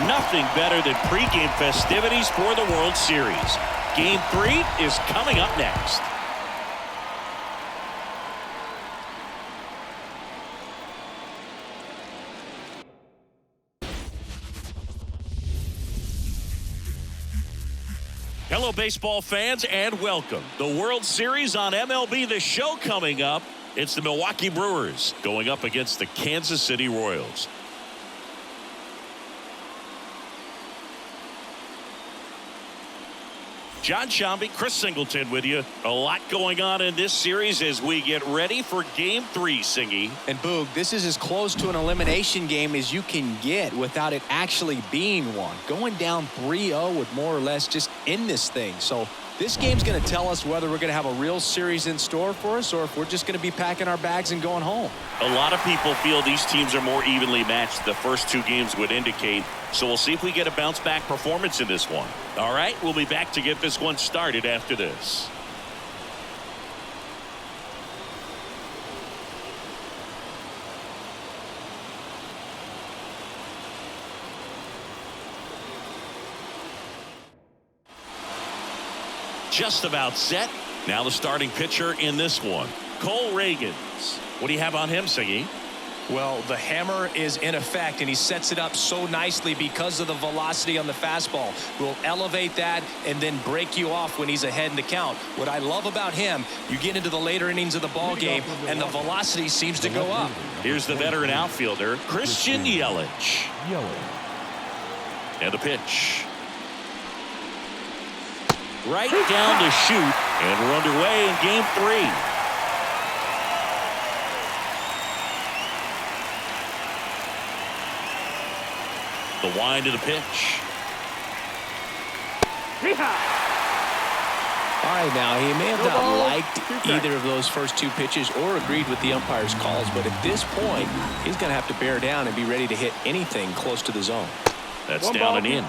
Nothing better than pregame festivities for the World Series. Game 3 is coming up next. Hello, baseball fans, and welcome. The World Series on MLB The Show coming up. It's the Milwaukee Brewers going up against the Kansas City Royals. John Shambi, Chris Singleton with you. A lot going on in this series as we get ready for Game 3, Singy. And Boog, this is as close to an elimination game as you can get without it actually being one. Going down 3-0 would more or less just end this thing. So this game's going to tell us whether we're going to have a real series in store for us or if we're just going to be packing our bags and going home. A lot of people feel these teams are more evenly matched. The first 2 games would indicate. So we'll see if we get a bounce-back performance in this one. All right, we'll be back to get this one started after this. Just about set. Now the starting pitcher in this one, Cole Reagans. What do you have on him, Siggy? Well, the hammer is in effect, and he sets it up so nicely because of the velocity on the fastball. Will elevate that and then break you off when he's ahead in the count. What I love about him, you get into the later innings of the ball game, and the velocity seems to go up. Here's the veteran outfielder, Christian Yelich. And the pitch. Right down to shoot, and we're underway in Game 3. The wind of the pitch. All right, now, he may have not liked either of those first 2 pitches or agreed with the umpire's calls, but at this point, he's going to have to bear down and be ready to hit anything close to the zone. That's down and in.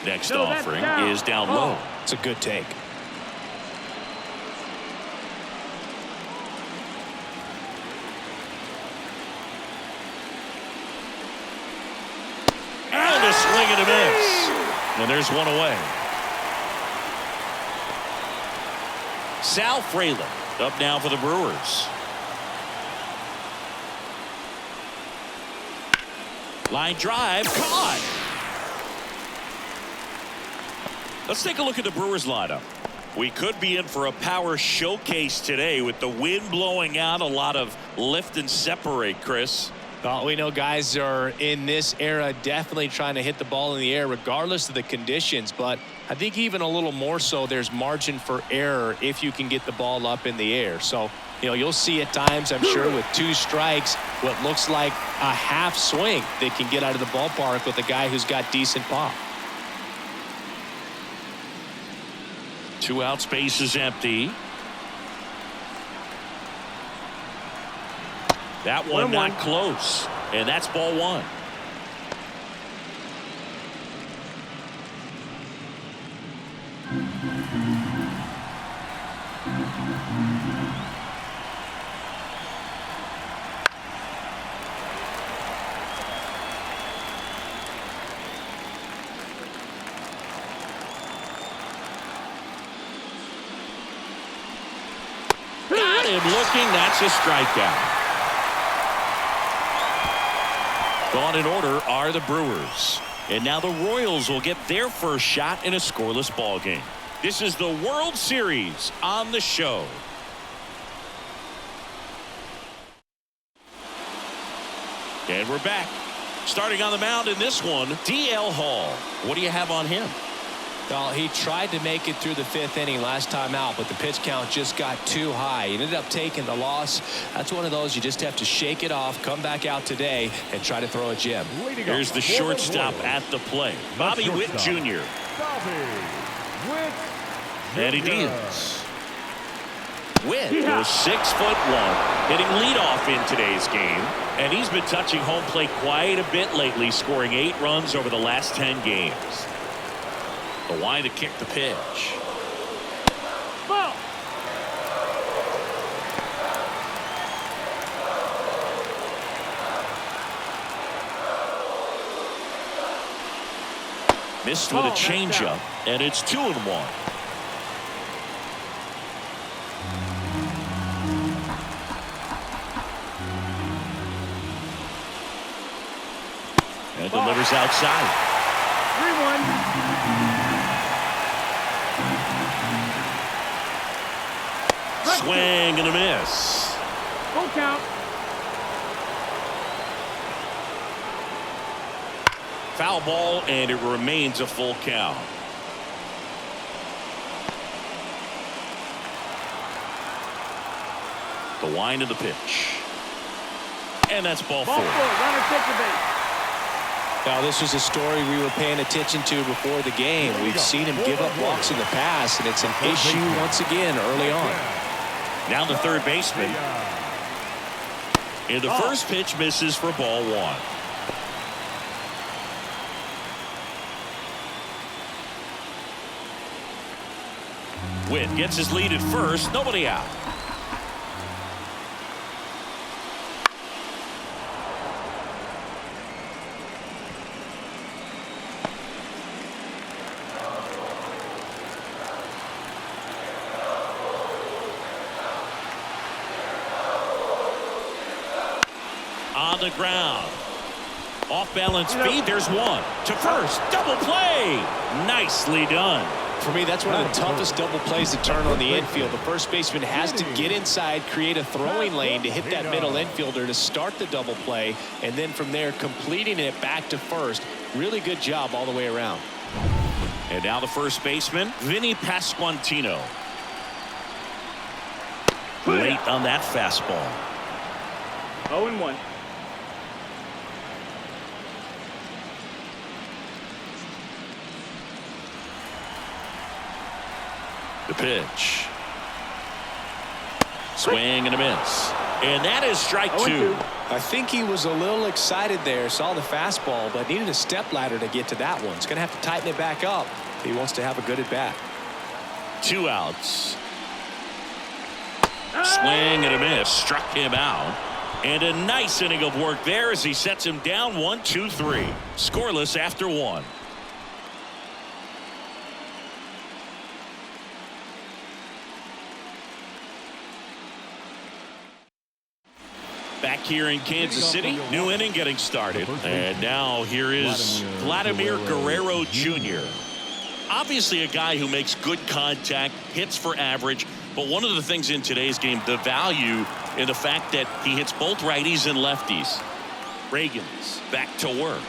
Next offering is down low. It's a good take. And a swing and a miss. And there's one away. Sal Frelick up now for the Brewers. Line drive, caught. Let's take a look at the Brewers lineup. We could be in for a power showcase today with the wind blowing out, a lot of lift and separate, Chris. Well, we know guys are in this era definitely trying to hit the ball in the air regardless of the conditions, but I think even a little more so there's margin for error if you can get the ball up in the air. So, you'll see at times, I'm sure, with 2 strikes, what looks like a half swing that can get out of the ballpark with a guy who's got decent pop. 2 out, space is empty. That one not close, and that's ball 1. Got him looking. That's a strikeout. Gone in order are the Brewers. And now the Royals will get their first shot in a scoreless ball game. This is the World Series on the show. And we're back. Starting on the mound in this one, D.L. Hall. What do you have on him? Well, he tried to make it through the 5th inning last time out, but the pitch count just got too high. He ended up taking the loss. That's one of those you just have to shake it off, come back out today, and try to throw a gem. Here's the shortstop at the plate, Bobby Witt Jr. And he deals. Witt goes 6'1", hitting leadoff in today's game, and he's been touching home plate quite a bit lately, scoring 8 runs over the last 10 games. The line to kick the pitch. Ball. Missed with a changeup, and it's 2-1. And delivers outside. 3-1. Swing and a miss. Full count. Foul ball, and it remains a full count. The line of the pitch. And that's ball four. Runner takes the base. Now, this was a story we were paying attention to before the game. We've seen him give up walks in the past, and it's an issue once again early on. Now the third baseman. And the first pitch misses for ball one. Witt gets his lead at first. Nobody out. On the ground. Off balance feed. There's one. To first. Double play. Nicely done. For me, that's one of the toughest double plays to turn on the infield. The first baseman has to get inside, create a throwing lane to hit that middle infielder to start the double play, and then from there completing it back to first. Really good job all the way around. And now the first baseman, Vinny Pasquantino. Late on that fastball. 0-1. The pitch. Swing and a miss. And that is strike two. I think he was a little excited there, saw the fastball, but needed a step ladder to get to that one. He's going to have to tighten it back up if he wants to have a good at bat. 2 outs. Swing and a miss. Struck him out. And a nice inning of work there as he sets him down 1-2-3. Scoreless after one. Back here in Kansas City, new inning getting started. And now here is Vladimir Guerrero Jr. Obviously a guy who makes good contact, hits for average, but one of the things in today's game, the value in the fact that he hits both righties and lefties. Reagan's back to work.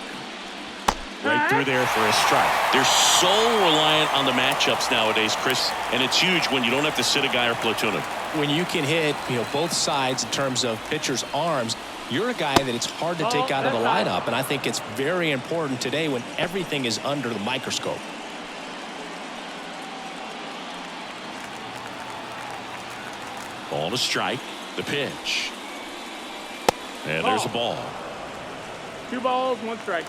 Right through there for a strike. They're so reliant on the matchups nowadays, Chris, and it's huge when you don't have to sit a guy or platoon him. When you can hit, both sides in terms of pitchers' arms, you're a guy that it's hard to take out of the lineup, and I think it's very important today when everything is under the microscope. Ball to strike. The pitch. And there's a ball. 2 balls, 1 strike.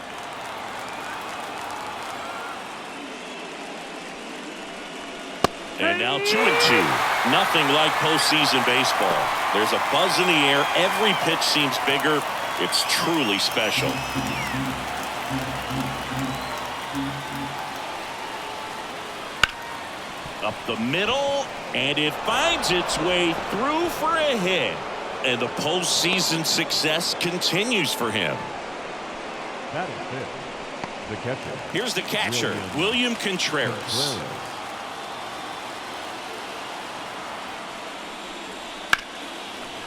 And now 2-2. Nothing like postseason baseball. There's a buzz in the air. Every pitch seems bigger. It's truly special. Up the middle, and it finds its way through for a hit. And the postseason success continues for him. That is it. The catcher. Here's the catcher, William Contreras.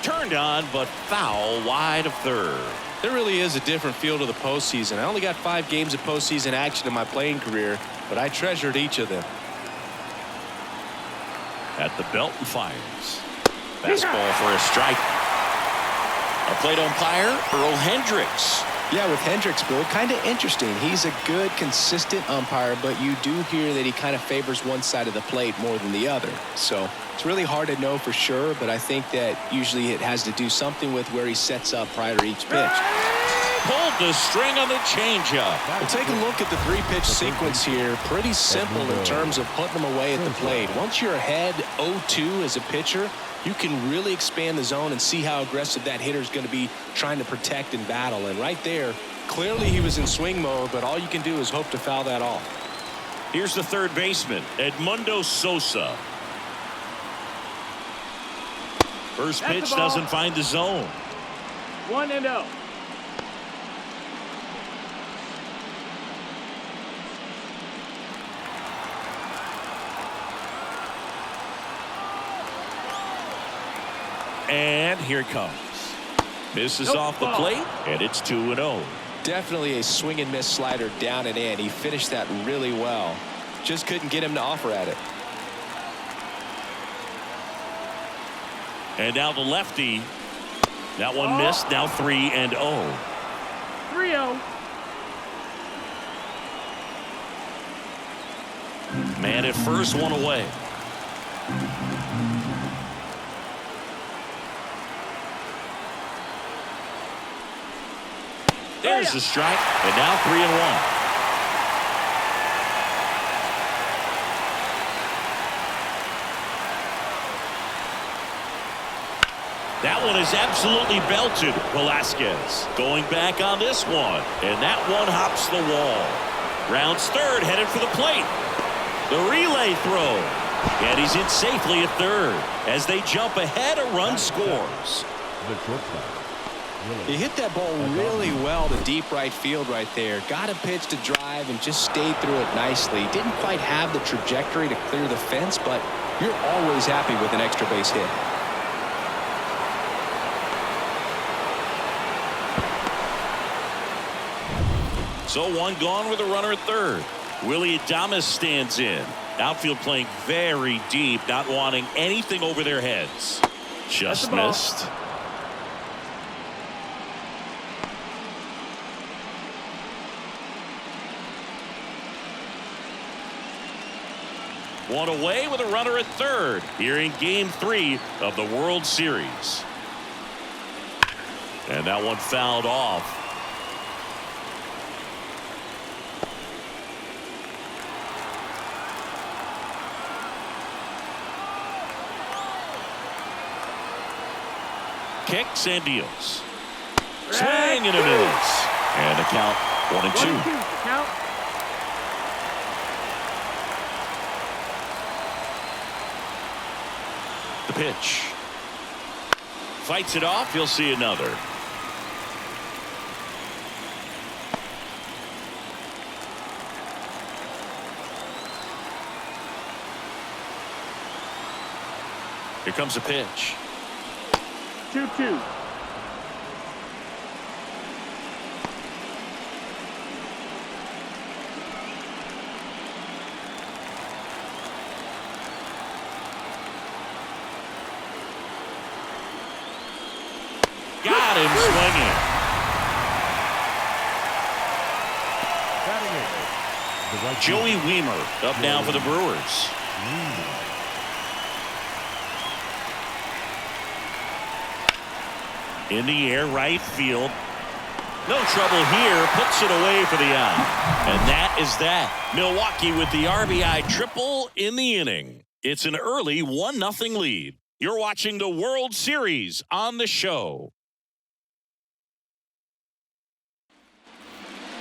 Turned on, but foul wide of third. There really is a different feel to the postseason. I only got 5 games of postseason action in my playing career, but I treasured each of them. At the belt and fires. Fastball for a strike. Our plate umpire, Earl Hendricks. Yeah, with Hendricks, Bill, kind of interesting. He's a good, consistent umpire, but you do hear that he kind of favors one side of the plate more than the other. So it's really hard to know for sure, but I think that usually it has to do something with where he sets up prior to each pitch. pulled the string on the changeup. Well, take a look at the three-pitch sequence here. Pretty simple in terms of putting them away at the plate. Once you're ahead 0-2 as a pitcher, you can really expand the zone and see how aggressive that hitter is going to be trying to protect and battle. And right there, clearly he was in swing mode, but all you can do is hope to foul that off. Here's the third baseman, Edmundo Sosa. First pitch doesn't find the zone. 1-0. And here it comes. Misses off the plate, and it's 2-0. Definitely a swing and miss slider down and in. He finished that really well. Just couldn't get him to offer at it. And now the lefty. That one missed. Now 3-0. 3-0. Man at first, one away. There's the strike, and now 3-1. That one is absolutely belted. Velasquez going back on this one, and that one hops the wall. Rounds third, headed for the plate. The relay throw, and he's in safely at third. As they jump ahead, a run scores. The shortstop. He hit that ball really well to deep right field right there. Got a pitch to drive and just stayed through it nicely. Didn't quite have the trajectory to clear the fence, but you're always happy with an extra base hit. So one gone with a runner at third. Willie Adames stands in. Outfield playing very deep, not wanting anything over their heads. Just missed. One away with a runner at third here in Game 3 of the World Series. And that one fouled off. Kicks and deals. Swing and a miss. And the count 1-2. Count. The pitch. Fights it off. He'll see another. Here comes a pitch. 2-2. Got him swinging. Joey Wiemer up now for the Brewers. In the air, right field. No trouble here. Puts it away for the out. And that is that. Milwaukee with the RBI triple in the inning. It's an early 1-0 lead. You're watching the World Series on the show.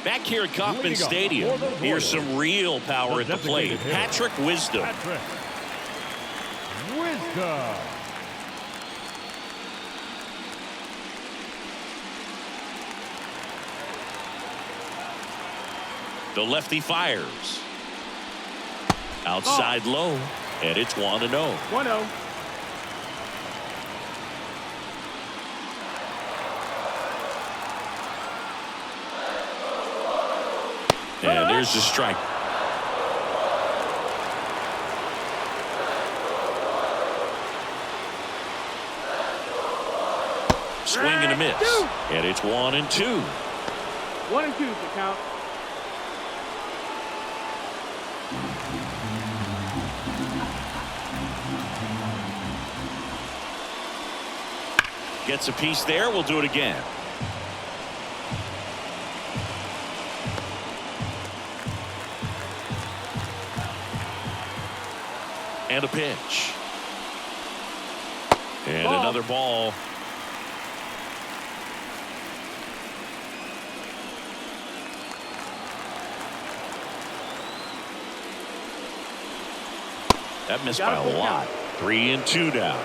Back here at Kauffman Stadium, here's some real power at the plate. Patrick Wisdom. The lefty fires. Outside low, and it's 1-0. 1-0. And there's the strike. Swing and a miss. And it's 1-2. 1-2 to count. Gets a piece there. We'll do it again. And a pitch. And another ball. That missed by a lot. 3-2 now.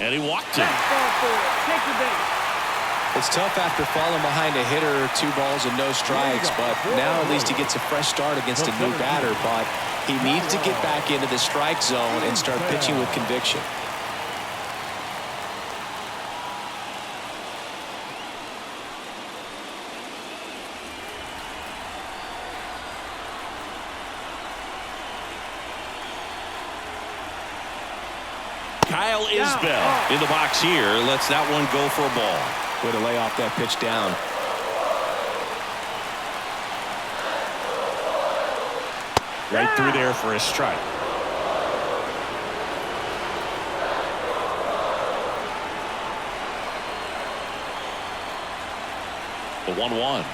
And he walked it. Take the base. It's tough after falling behind a hitter, 2 balls and no strikes, but now at least he gets a fresh start against a new batter. But he needs to get back into the strike zone and start pitching with conviction. Kyle Isbell in the box here. Lets that one go for a ball. Way to lay off that pitch down. Right through there for a strike. The 1-1.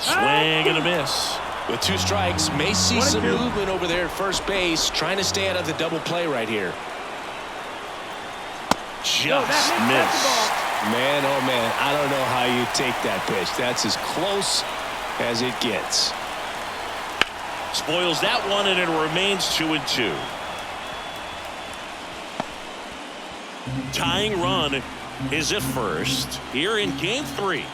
Swing and a miss. With 2 strikes, may see some movement over there at first base, trying to stay out of the double play right here. Just missed. Man, oh man, I don't know how you take that pitch. That's as close as it gets. Spoils that one, and it remains 2-2. Tying run is at first here in Game 3.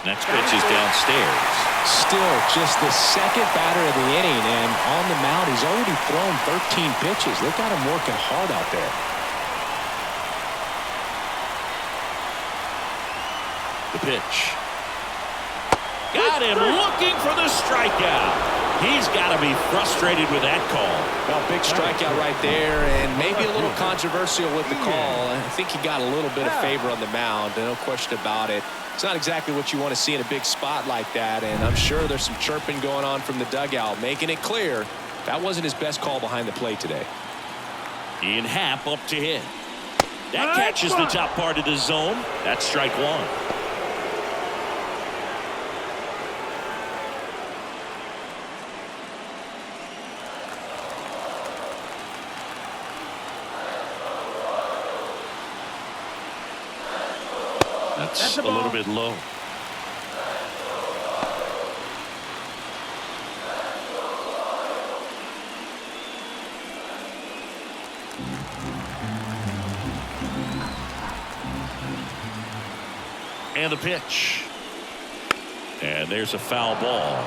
Next pitch is downstairs. Still just the second batter of the inning, and on the mound he's already thrown 13 pitches. They got him working hard out there. The pitch. Got him looking for the strikeout. He's got to be frustrated with that call. Well, big strikeout right there, and maybe a little controversial with the call. I think he got a little bit of favor on the mound, no question about it. It's not exactly what you want to see in a big spot like that, and I'm sure there's some chirping going on from the dugout, making it clear that wasn't his best call behind the plate today. Ian Happ up to hit. That catches the top part of the zone. That's strike 1. That's a little bit low. And the pitch. And there's a foul ball.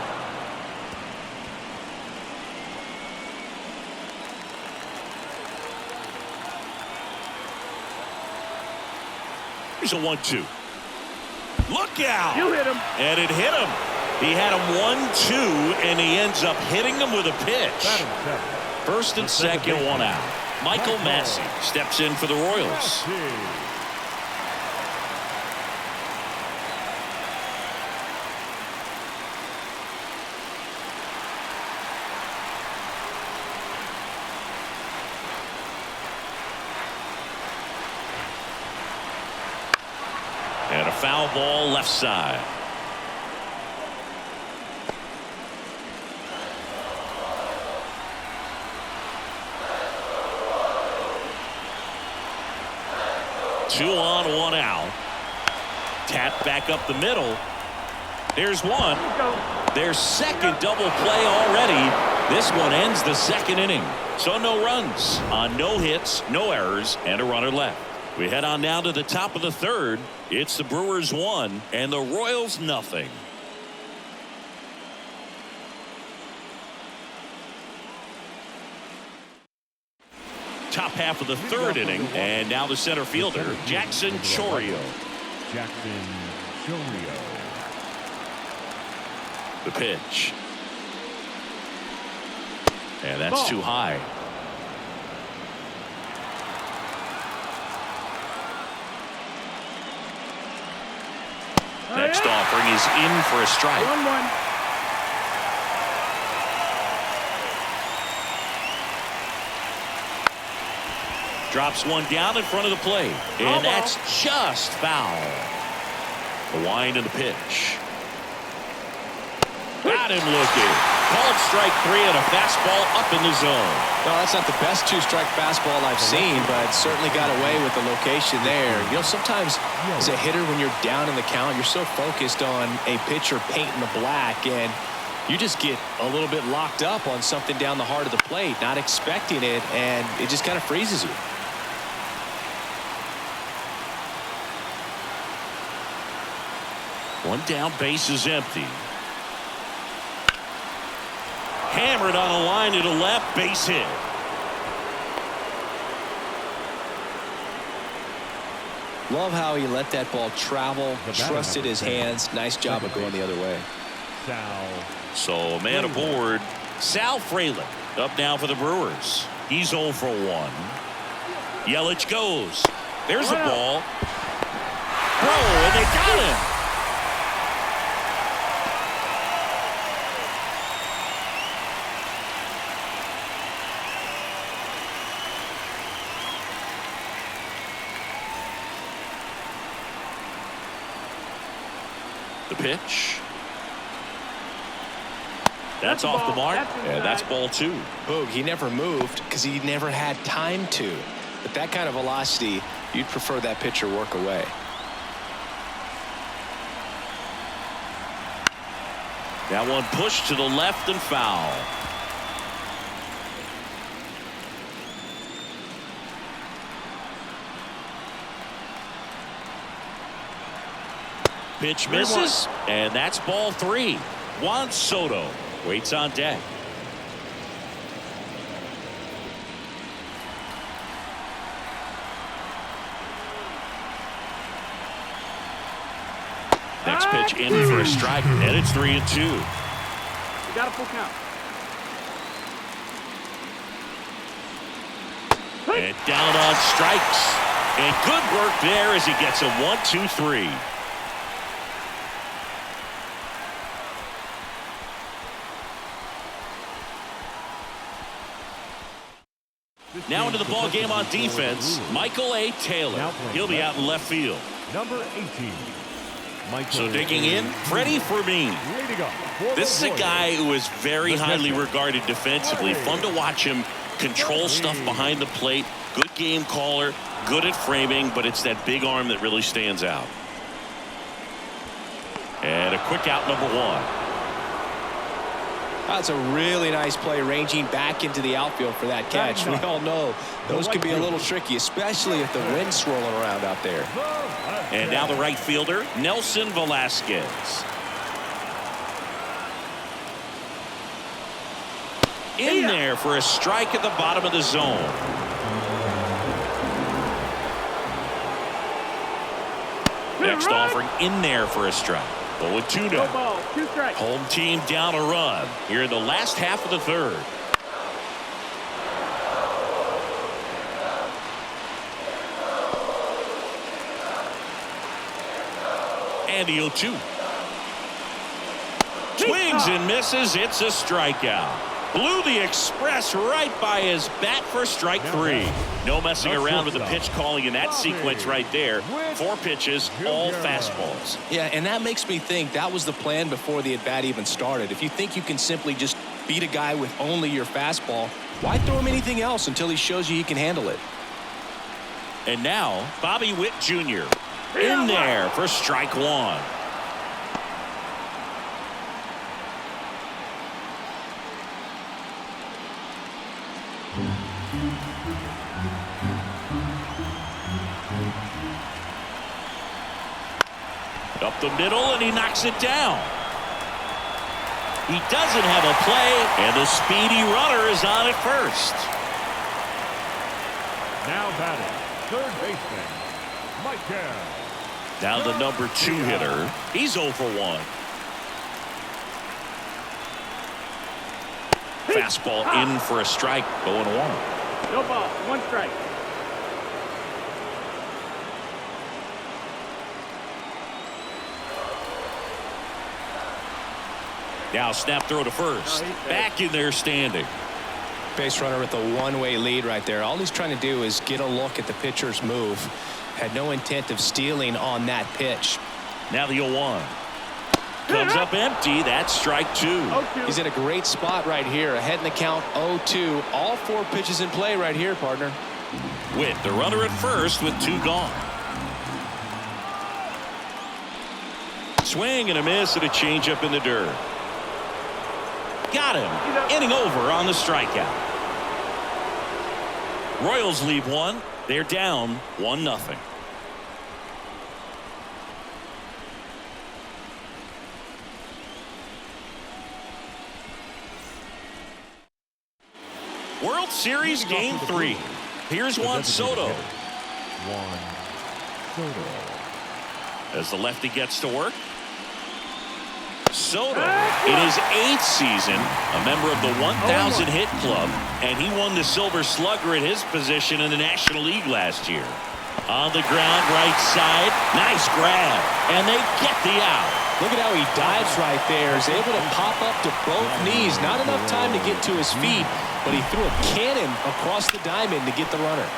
Here's a 1-2. Look out! You hit him. And it hit him. He had him 1-2, and he ends up hitting him with a pitch. First and second, 1 out. Michael Massey steps in for the Royals. And a foul ball left side. Two on, 1 out. Tap back up the middle. There's one. Their second double play already. This one ends the second inning. So no runs on no hits, no errors, and a runner left. We head on now to the top of the third. It's the Brewers 1 and the Royals nothing. Top half of the third inning, and now the center fielder, Jackson Chourio. Jackson Chourio. The pitch. And that's too high. Next offering is in for a strike. 1-1. Drops one down in front of the plate. And that's just foul. The wind and the pitch. Got him looking. Called strike 3 and a fastball up in the zone. No, that's not the best two-strike fastball I've seen, but certainly got away with the location there. You know, sometimes as a hitter, when you're down in the count, you're so focused on a pitcher painting the black, and you just get a little bit locked up on something down the heart of the plate, not expecting it, and it just kind of freezes you. One down, base is empty. Hammered on a line to the left, base hit. Love how he let that ball travel, trusted his hands. Nice job of going the other way. So a man aboard, Sal Frelick, up now for the Brewers. He's 0 for 1. Yelich goes. There's the ball. Throw, and they got him. The pitch. That's off the mark, and that's ball 2. Boog, he never moved because he never had time to. But that kind of velocity, you'd prefer that pitcher work away. That one pushed to the left and foul. Pitch misses, and that's ball 3. Juan Soto waits on deck. Next pitch in for a strike, and it's 3-2. You got a full count. And down on strikes. And good work there as he gets a 1-2-3. Now into the ball game on defense, Michael A. Taylor. He'll be out in left field. Number 18. So digging in, Freddie Fermin. This is a guy who is very highly regarded defensively. Fun to watch him control stuff behind the plate. Good game caller, good at framing, but it's that big arm that really stands out. And a quick out, number 1. That's a really nice play, ranging back into the outfield for that catch. We all know those can be a little tricky, especially if the wind's swirling around out there. And now the right fielder, Nelson Velasquez. In there for a strike at the bottom of the zone. Next offering in there for a strike. 0-2 now. Ball, 2 strikes. Home team down a run here in the last half of the 3rd. And the 0-2. Swings and misses. It's a strikeout. Blew the express right by his bat for strike 3. No messing around with the pitch calling in that sequence right there. 4 pitches, all fastballs. Yeah, and that makes me think that was the plan before the at-bat even started. If you think you can simply just beat a guy with only your fastball, why throw him anything else until he shows you he can handle it? And now, Bobby Witt Jr. in there for strike 1. Up the middle, and he knocks it down. He doesn't have a play, and the speedy runner is on at first. Now batting, third baseman, Mike Garrett. Now the number 2 hitter. He's 0 for 1. Fastball in for a strike, 0-1. No ball, 1 strike. Now snap throw to first. Back in there standing. Base runner with a one-way lead right there. All he's trying to do is get a look at the pitcher's move. Had no intent of stealing on that pitch. Now the 0-1. Comes up empty. That's strike 2. He's in a great spot right here. Ahead in the count 0-2. All 4 pitches in play right here, partner. With the runner at first with 2 gone. Swing and a miss and a changeup in the dirt. Got him. Inning over on the strikeout. Royals leave 1. They're down 1-0. World Series Game 3. Here's Juan Soto. Juan Soto. As the lefty gets to work. Soto in his 8th season, a member of the 1,000 hit club, and he won the Silver Slugger at his position in the National League last year. On the ground, right side, nice grab, and they get the out. Look at how he dives right there. Is able to pop up to both knees. Not enough time to get to his feet, but he threw a cannon across the diamond to get the runner.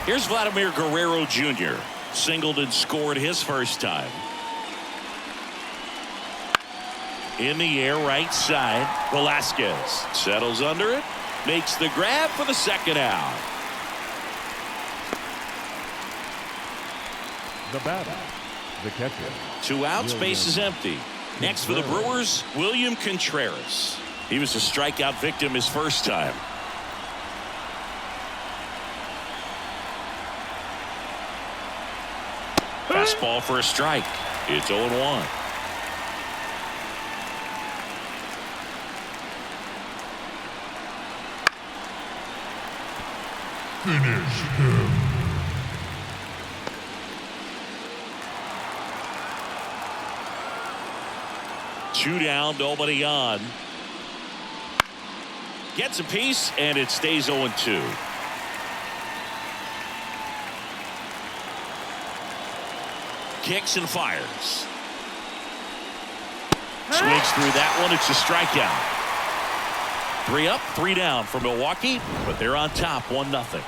Here's Vladimir Guerrero Jr. Singled and scored his first time. In the air, right side. Velasquez settles under it. Makes the grab for the second out. The batter. The catcher. 2 outs, base is empty. Next for the Brewers, William Contreras. He was a strikeout victim his first time. Fastball for a strike. It's 0-1. Finish him. Two down, nobody on. Gets a piece, and it stays 0-2. Kicks and fires. Swings through that one. It's a strikeout. 3 up, 3 down for Milwaukee, but they're on top 1-0.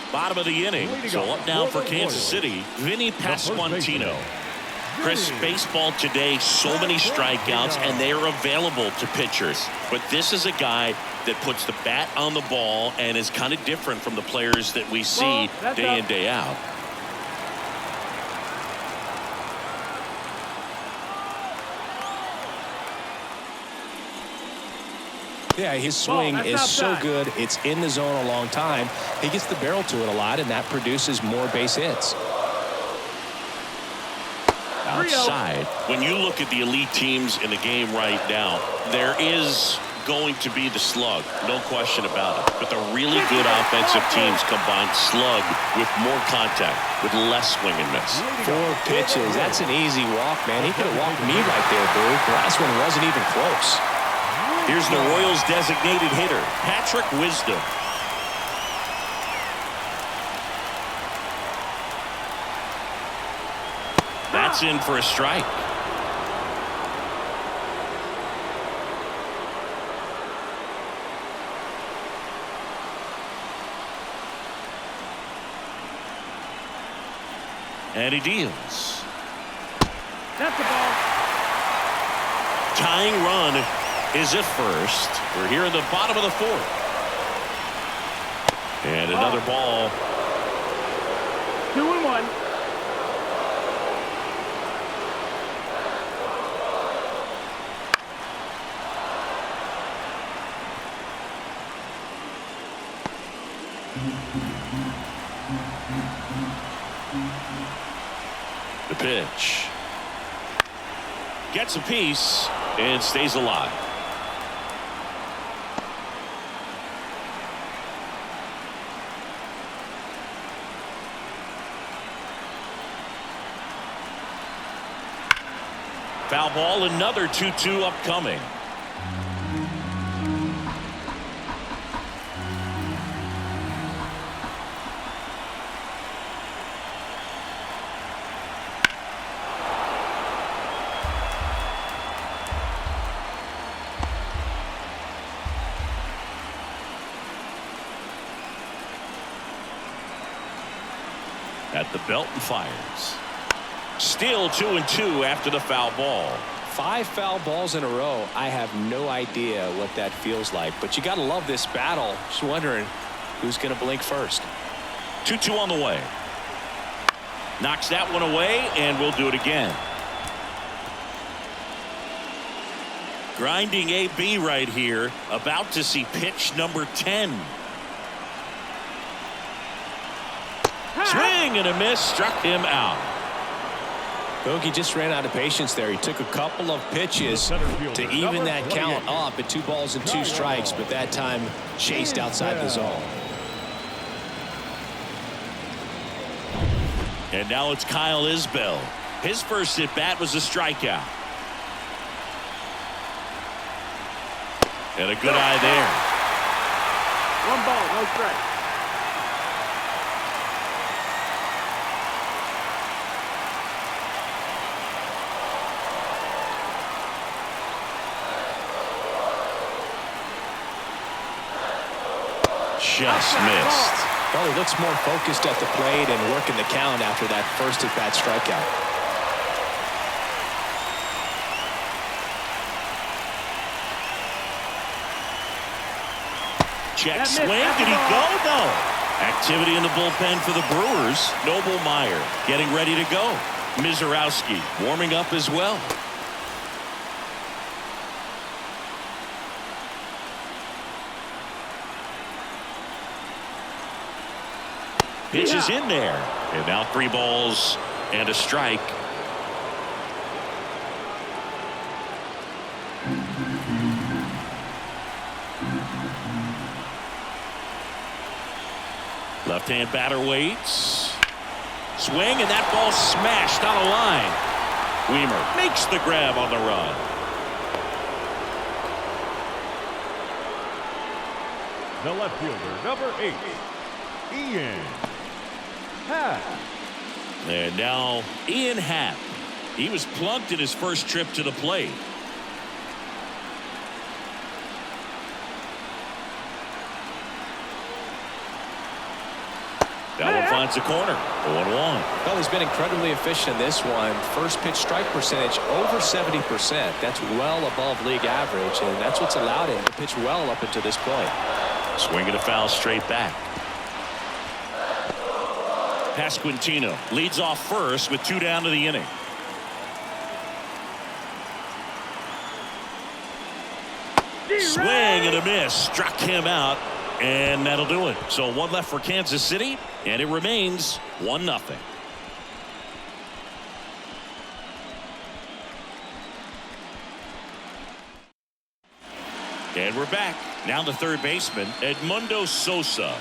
Bottom of the inning. So up now for Kansas City, Vinny Pasquantino. Chris, baseball today, so many strikeouts, and they are available to pitchers. But this is a guy that puts the bat on the ball and is kind of different from the players that we see day in, day out. Yeah, his swing is so good. It's in the zone a long time. He gets the barrel to it a lot, and that produces more base hits. Outside, when you look at the elite teams in the game right now, there is going to be the slug, no question about it. But the really good offensive teams combine slug with more contact, with less swing and miss. 4 pitches. That's an easy walk, man. He could have walked me right there, Boo. The last one wasn't even close. Here's the Royals designated hitter, Patrick Wisdom. That's in for a strike. And he deals. That's the ball. Tying run is at first. We're here in the bottom of the 4th. And another ball. 2-1. The pitch. Gets a piece and stays alive. Foul ball, another 2-2 upcoming. At the belt and fires. Still 2-2 after the foul ball. 5 foul balls in a row. I have no idea what that feels like, but you got to love this battle. Just wondering who's going to blink first. 2-2 on the way. Knocks that one away, and we'll do it again. Grinding AB right here. About to see pitch number 10. Swing and a miss, struck him out. Bogey just ran out of patience there. He took a couple of pitches to even that count up at 2 balls and 2 strikes, but that time chased outside the zone. And now it's Kyle Isbell. His first at bat was a strikeout. And a good eye there. 1 ball, no strike. Just missed. Well, he looks more focused at the plate and working the count after that first at bat strikeout. Check swing. Did he go? No. Activity in the bullpen for the Brewers. Noble Meyer getting ready to go. Mizorowski warming up as well. Pitch is in there. And now 3 balls and a strike. Left-hand batter waits. Swing, and that ball smashed on a line. Weimer makes the grab on the run. The left fielder, number 8, Ian Happ. And now Ian Happ. He was plunked in his first trip to the plate. That one finds the corner. 0-1. Well, he's been incredibly efficient in this one. First pitch strike percentage over 70%. That's well above league average, and that's what's allowed him to pitch well up until this point. Swing and a foul straight back. Pasquantino leads off first with 2 down to the inning. Swing and a miss. Struck him out. And that'll do it. So 1 left for Kansas City, and it remains 1-0. And we're back. Now the third baseman, Edmundo Sosa.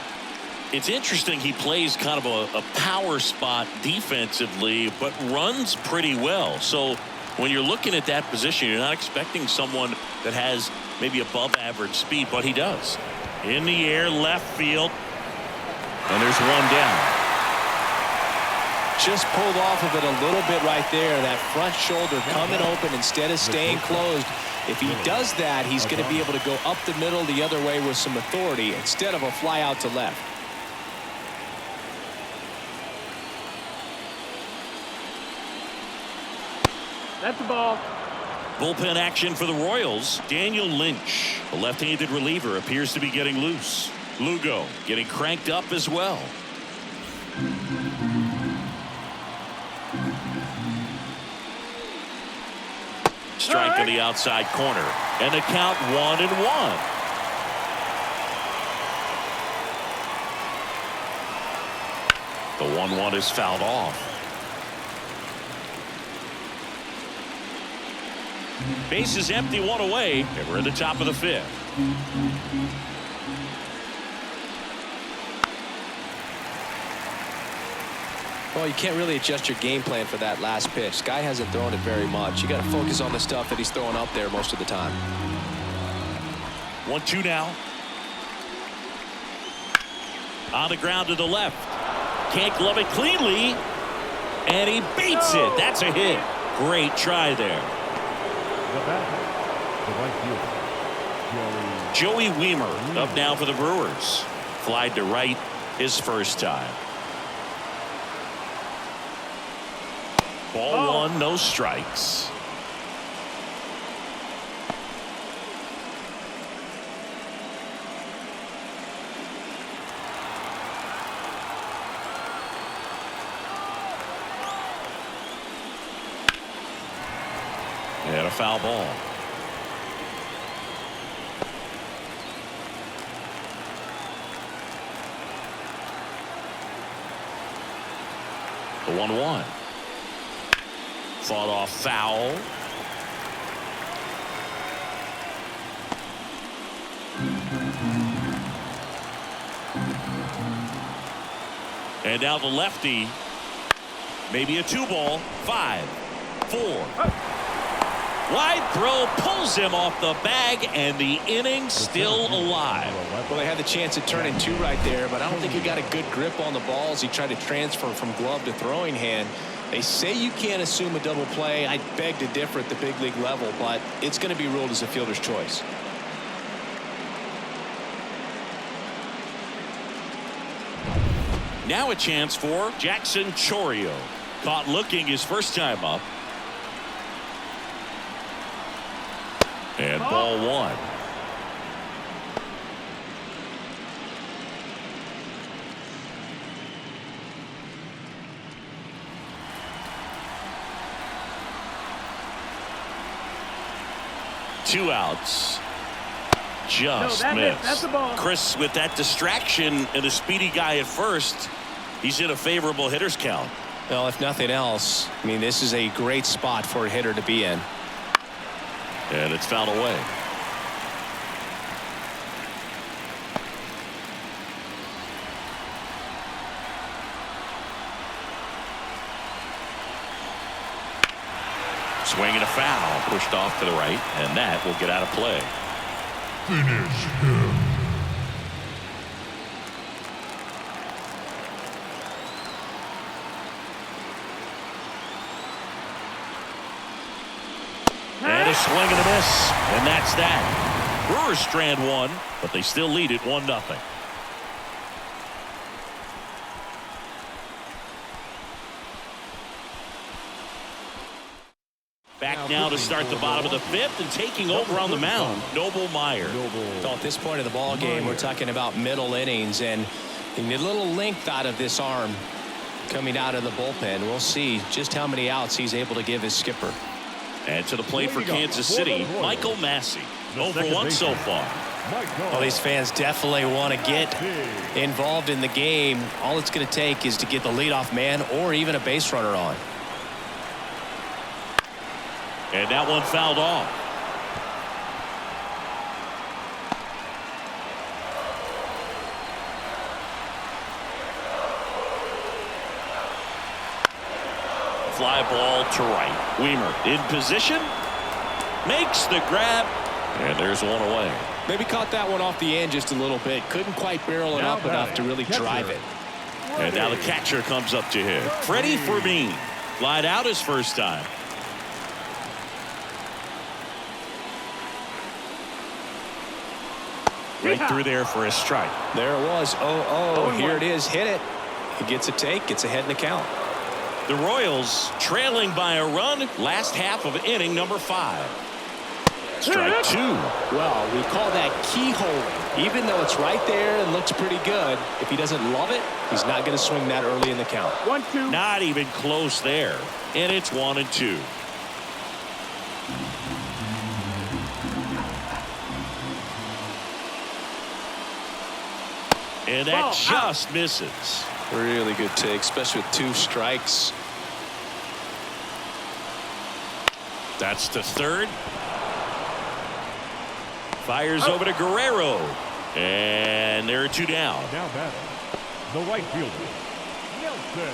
It's interesting, he plays kind of a power spot defensively, but runs pretty well. So when you're looking at that position, you're not expecting someone that has maybe above average speed, but he does. In the air, left field, and there's 1 down. Just pulled off of it a little bit right there. That front shoulder coming open instead of staying closed. If he does that, he's going to be able to go up the middle the other way with some authority instead of a fly out to left. That's the ball. Bullpen action for the Royals. Daniel Lynch, the left-handed reliever, appears to be getting loose. Lugo getting cranked up as well. Strike in the outside corner, and the count 1-1. The 1-1 is fouled off. Base is empty, 1 away, and we're in the top of the 5th. Well, you can't really adjust your game plan for that last pitch. Guy hasn't thrown it very much. You got to focus on the stuff that he's throwing up there most of the time. 1-2 now. On the ground to the left. Can't glove it cleanly. And he beats it. That's a hit. Great try there. The batter, the right fielder, Joey Wiemer up now for the Brewers. Flied to right his first time. Ball one, no strikes. And a foul ball. The 1-1. Fought off foul. And now the lefty. Maybe a 2-ball. 5-4. Wide throw pulls him off the bag, and the inning still alive. Well, they had the chance at turning 2 right there, but I don't think he got a good grip on the balls. He tried to transfer from glove to throwing hand. They say you can't assume a double play. I beg to differ at the big league level, but it's going to be ruled as a fielder's choice. Now a chance for Jackson Chourio. Caught looking his first time up. And ball one. Two outs. Just missed. That's the ball. Chris, with that distraction and a speedy guy at first, he's in a favorable hitter's count. Well, if nothing else, I mean, this is a great spot for a hitter to be in. And it's fouled away. Swing and a foul, pushed off to the right, and that will get out of play. Finish him. And a swing and a miss, and that's that. Brewers strand one, but they still lead it 1-0. Back now to start the bottom of the 5th, and taking over on the mound, Noble Meyer. So at this point of the ball game, we're talking about middle innings, and you need a little length out of this arm coming out of the bullpen. We'll see just how many outs he's able to give his skipper. And to the plate for Kansas City, Michael Massey. 0-for-1 so far. Well, these fans definitely want to get involved in the game. All it's going to take is to get the leadoff man or even a base runner on. And that one fouled off. Fly ball to right. Wiemer in position. Makes the grab. And there's one away. Maybe caught that one off the end just a little bit. Couldn't quite barrel it up enough to really drive it. And now the catcher comes up to hit. Freddie Fermin. Lied out his first time. Right through there for a strike. There it was. 0-0. Here it is. Hit it. He gets a take. Gets ahead in the count. The Royals trailing by a run. Last half of inning number 5. Strike 2. Well, we call that keyholing. Even though it's right there and looks pretty good, if he doesn't love it, he's not going to swing that early in the count. 1-2. Not even close there. And it's 1-2. And that just misses. Really good take, especially with 2 strikes. That's to third. Fires over to Guerrero. And there are 2 down. Now batting, the right fielder, Nelson.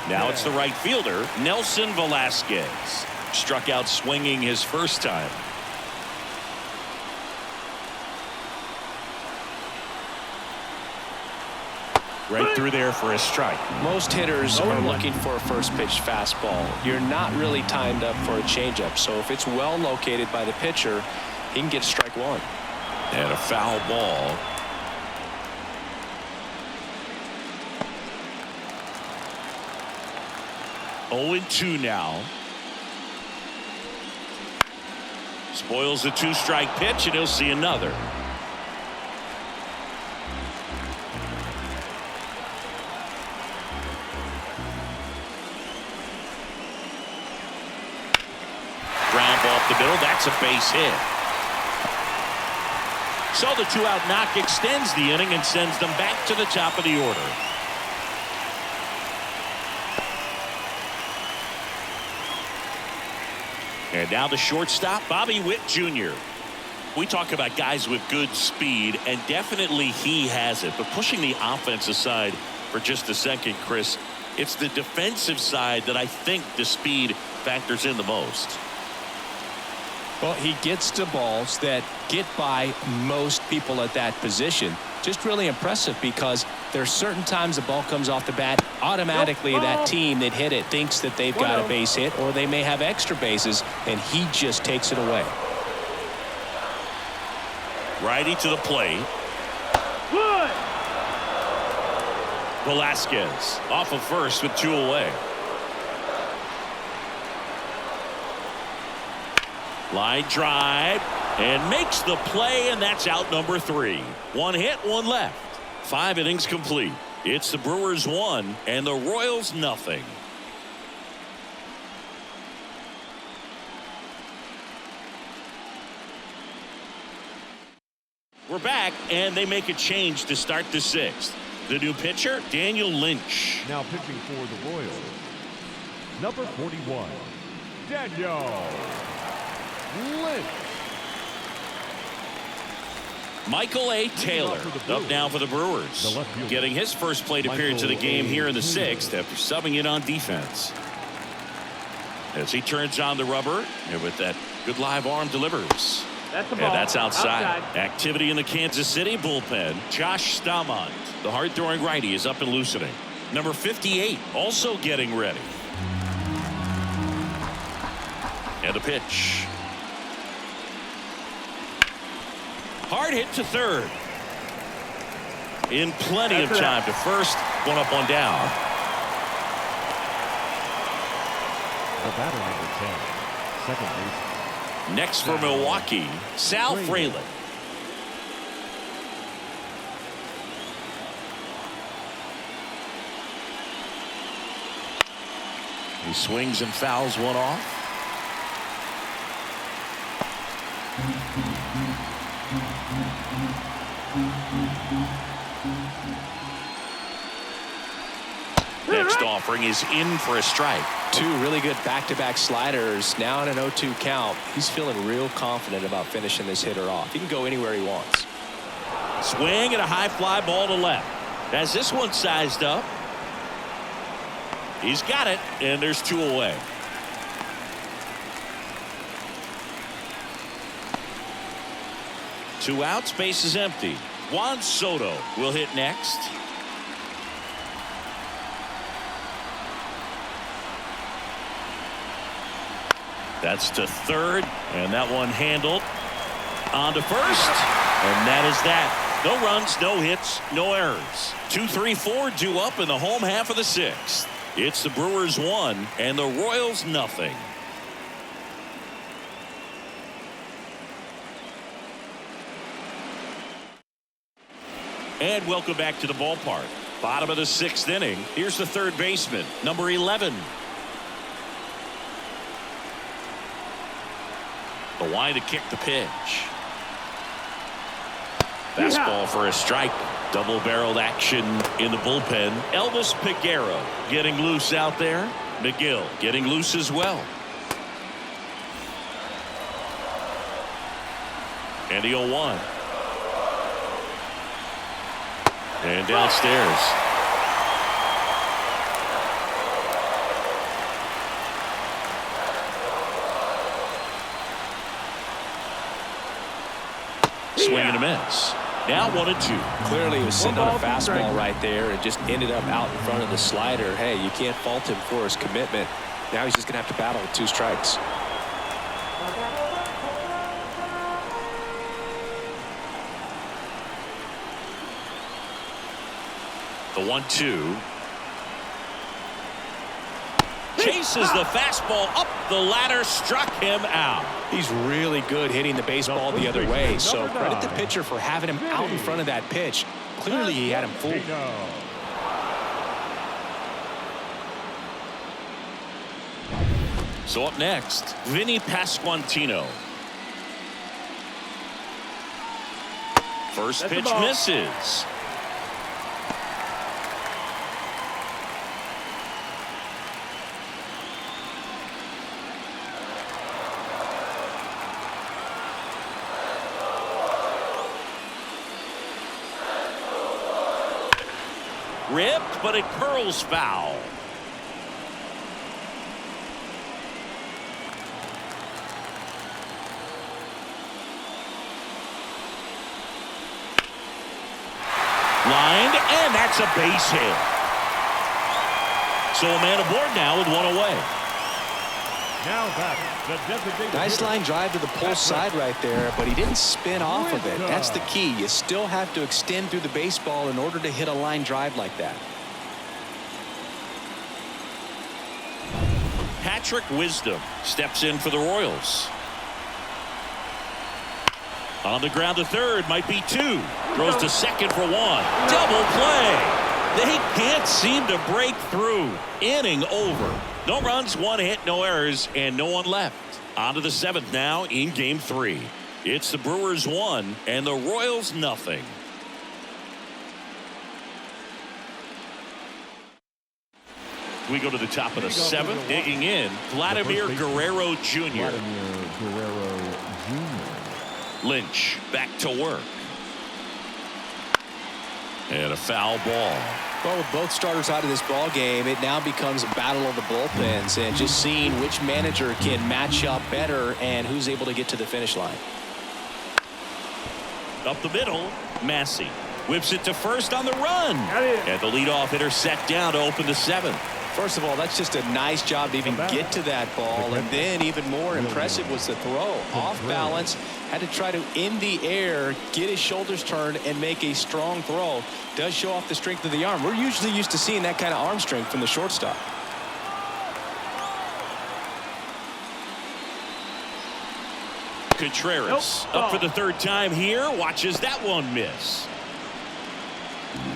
Now it's the right fielder, Nelson Velasquez. Struck out swinging his first time. Right through there for a strike. Most hitters are looking for a first pitch fastball. You're not really timed up for a changeup. So if it's well located by the pitcher, he can get strike one. And a foul ball. Oh, 0-2 now. Spoils the 2-strike pitch, and he'll see another. Ground ball up the middle. That's a base hit. So the 2-out knock extends the inning and sends them back to the top of the order. And now the shortstop, Bobby Witt Jr. We talk about guys with good speed, and definitely he has it. But pushing the offense aside for just a second, Chris, it's the defensive side that I think the speed factors in the most. Well, he gets to balls that get by most people at that position. Just really impressive because there's certain times the ball comes off the bat, automatically that team that hit it thinks that they've got a base hit, or they may have extra bases, and he just takes it away. Righty to the plate. Good. Velasquez off of first with 2 away. Line drive and makes the play, and that's out number 3. 1 hit, 1 left. 5 innings complete. It's the Brewers 1 and the Royals nothing. We're back, and they make a change to start the 6th. The new pitcher, Daniel Lynch. Now pitching for the Royals, number 41, Daniel Lynch. Michael A. Taylor up now for the Brewers, getting his first plate appearance of the game here in the 6th after subbing in on defense. As he turns on the rubber, and with that good live arm delivers. That's the ball. And that's outside. Activity in the Kansas City bullpen. Josh Staumont, the hard-throwing righty, is up and loosening. Number 58 also getting ready. And the pitch. Hard hit to third. In plenty of time to first. 1 up, 1 down. The batter number 10, second baseman. Next for Milwaukee, Sal Frelick. He swings and fouls one off. Next offering is in for a strike. 2 really good back-to-back sliders. Now in an 0-2 count. He's feeling real confident about finishing this hitter off. He can go anywhere he wants. Swing and a high fly ball to left. Has this one sized up. He's got it, and there's 2 away. Two outs, base is empty. Juan Soto will hit next. That's to third, and that one handled. On to first, and that is that. No runs, no hits, no errors. 2, 3, 4 due up in the home half of the 6th. It's the Brewers 1 and the Royals nothing. And welcome back to the ballpark. Bottom of the 6th inning. Here's the third baseman, number 11. The line to kick the pitch. Fastball for a strike. Double-barreled action in the bullpen. Elvis Peguero getting loose out there. McGill getting loose as well. And the 0-1. And downstairs. Swing and a miss. Now 1-2. Clearly he was sitting on a One ball, fastball strike. right there and just ended up out in front of the slider. Hey, you can't fault him for his commitment. Now he's just going to have to battle with 2 strikes. The 1-2. Chases the fastball up the ladder, struck him out. He's really good hitting the baseball the other way, so credit the pitcher for having him out in front of that pitch. Clearly he had him fooled. So up next, Vinny Pasquantino. First That's the pitch ball. misses. Ripped, but it curls foul. Lined, and that's a base hit. So a man aboard now with 1 away. Now batting, the designated Nice hitter. line drive to the pull side right there, but he didn't spin off of it. That's the key. You still have to extend through the baseball in order to hit a line drive like that. Patrick Wisdom steps in for the Royals. On the ground to third, might be 2. Throws to second for 1. Double play. They can't seem to break through. Inning over. No runs, 1 hit, no errors, and no one left. On to the 7th now in game 3. It's the Brewers 1 and the Royals nothing. We go to the top of the 7th, digging in, Vladimir Guerrero Jr. Vladimir Guerrero Jr. Lynch back to work. And a foul ball. Well, with both starters out of this ball game, it now becomes a battle of the bullpens and just seeing which manager can match up better and who's able to get to the finish line. Up the middle, Massey whips it to first on the run. And the leadoff hitter set down to open the 7th. First of all, that's just a nice job to even get to that ball, and then even more impressive was the throw. Off balance, had to try to in the air, get his shoulders turned, and make a strong throw. Does show off the strength of the arm. We're usually used to seeing that kind of arm strength from the shortstop. Contreras up for the 3rd time here, watches that one miss.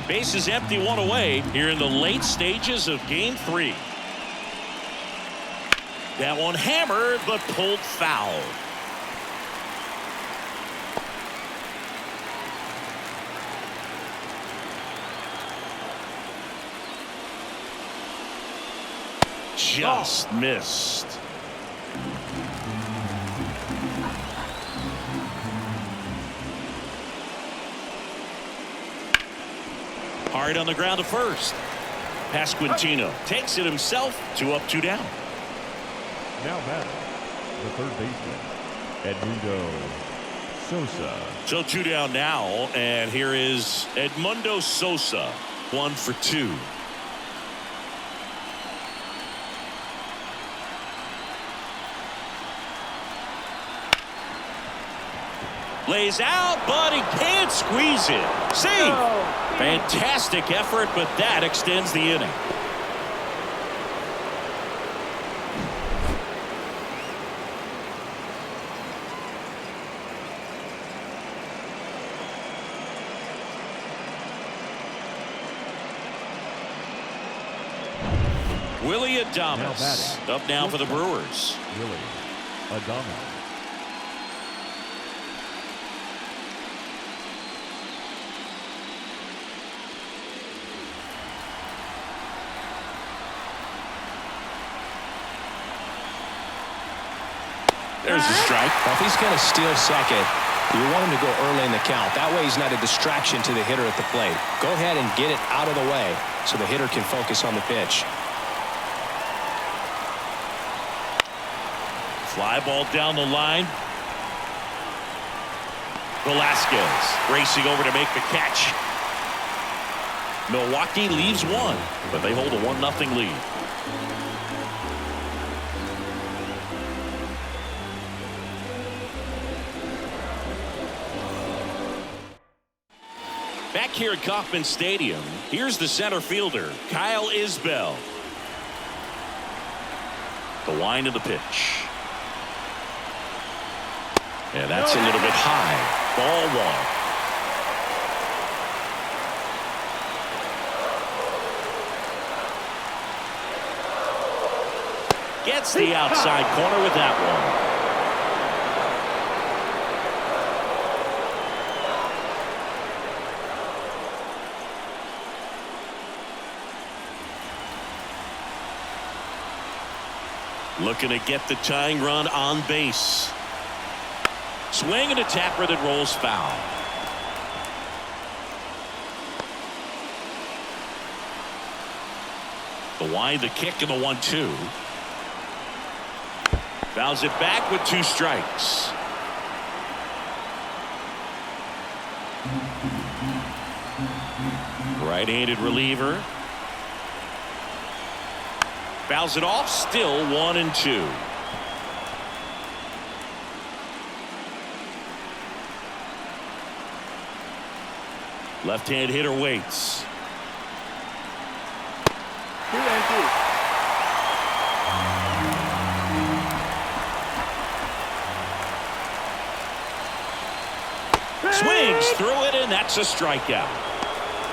Base is empty, 1 away here in the late stages of game 3. That one hammered but pulled foul. Just missed. Hard on the ground to first. Pasquantino takes it himself. 2 up, 2 down. Now batting, the third baseman, Edmundo Sosa. So 2 down now, and here is Edmundo Sosa. 1 for 2. Lays out, but he can't squeeze it. Save. Fantastic effort, but that extends the inning. Willie Adames up now for the Brewers. Willie Adames. There's a strike. Well, if he's going to steal second, you want him to go early in the count. That way he's not a distraction to the hitter at the plate. Go ahead and get it out of the way so the hitter can focus on the pitch. Fly ball down the line. Velasquez racing over to make the catch. Milwaukee leaves one, but they hold a 1-0 lead. Back here at Kauffman Stadium, here's the center fielder, Kyle Isbell. The wind of the pitch. And that's a little bit high. Ball one. Gets the outside corner with that one. Looking to get the tying run on base. Swing and a tapper that rolls foul. The wind, the kick, and the 1-2. Fouls it back with 2 strikes. Right-handed reliever. Fouls it off, still 1-2. Left-hand hitter waits. 2-2. Swings through it, and that's a strikeout.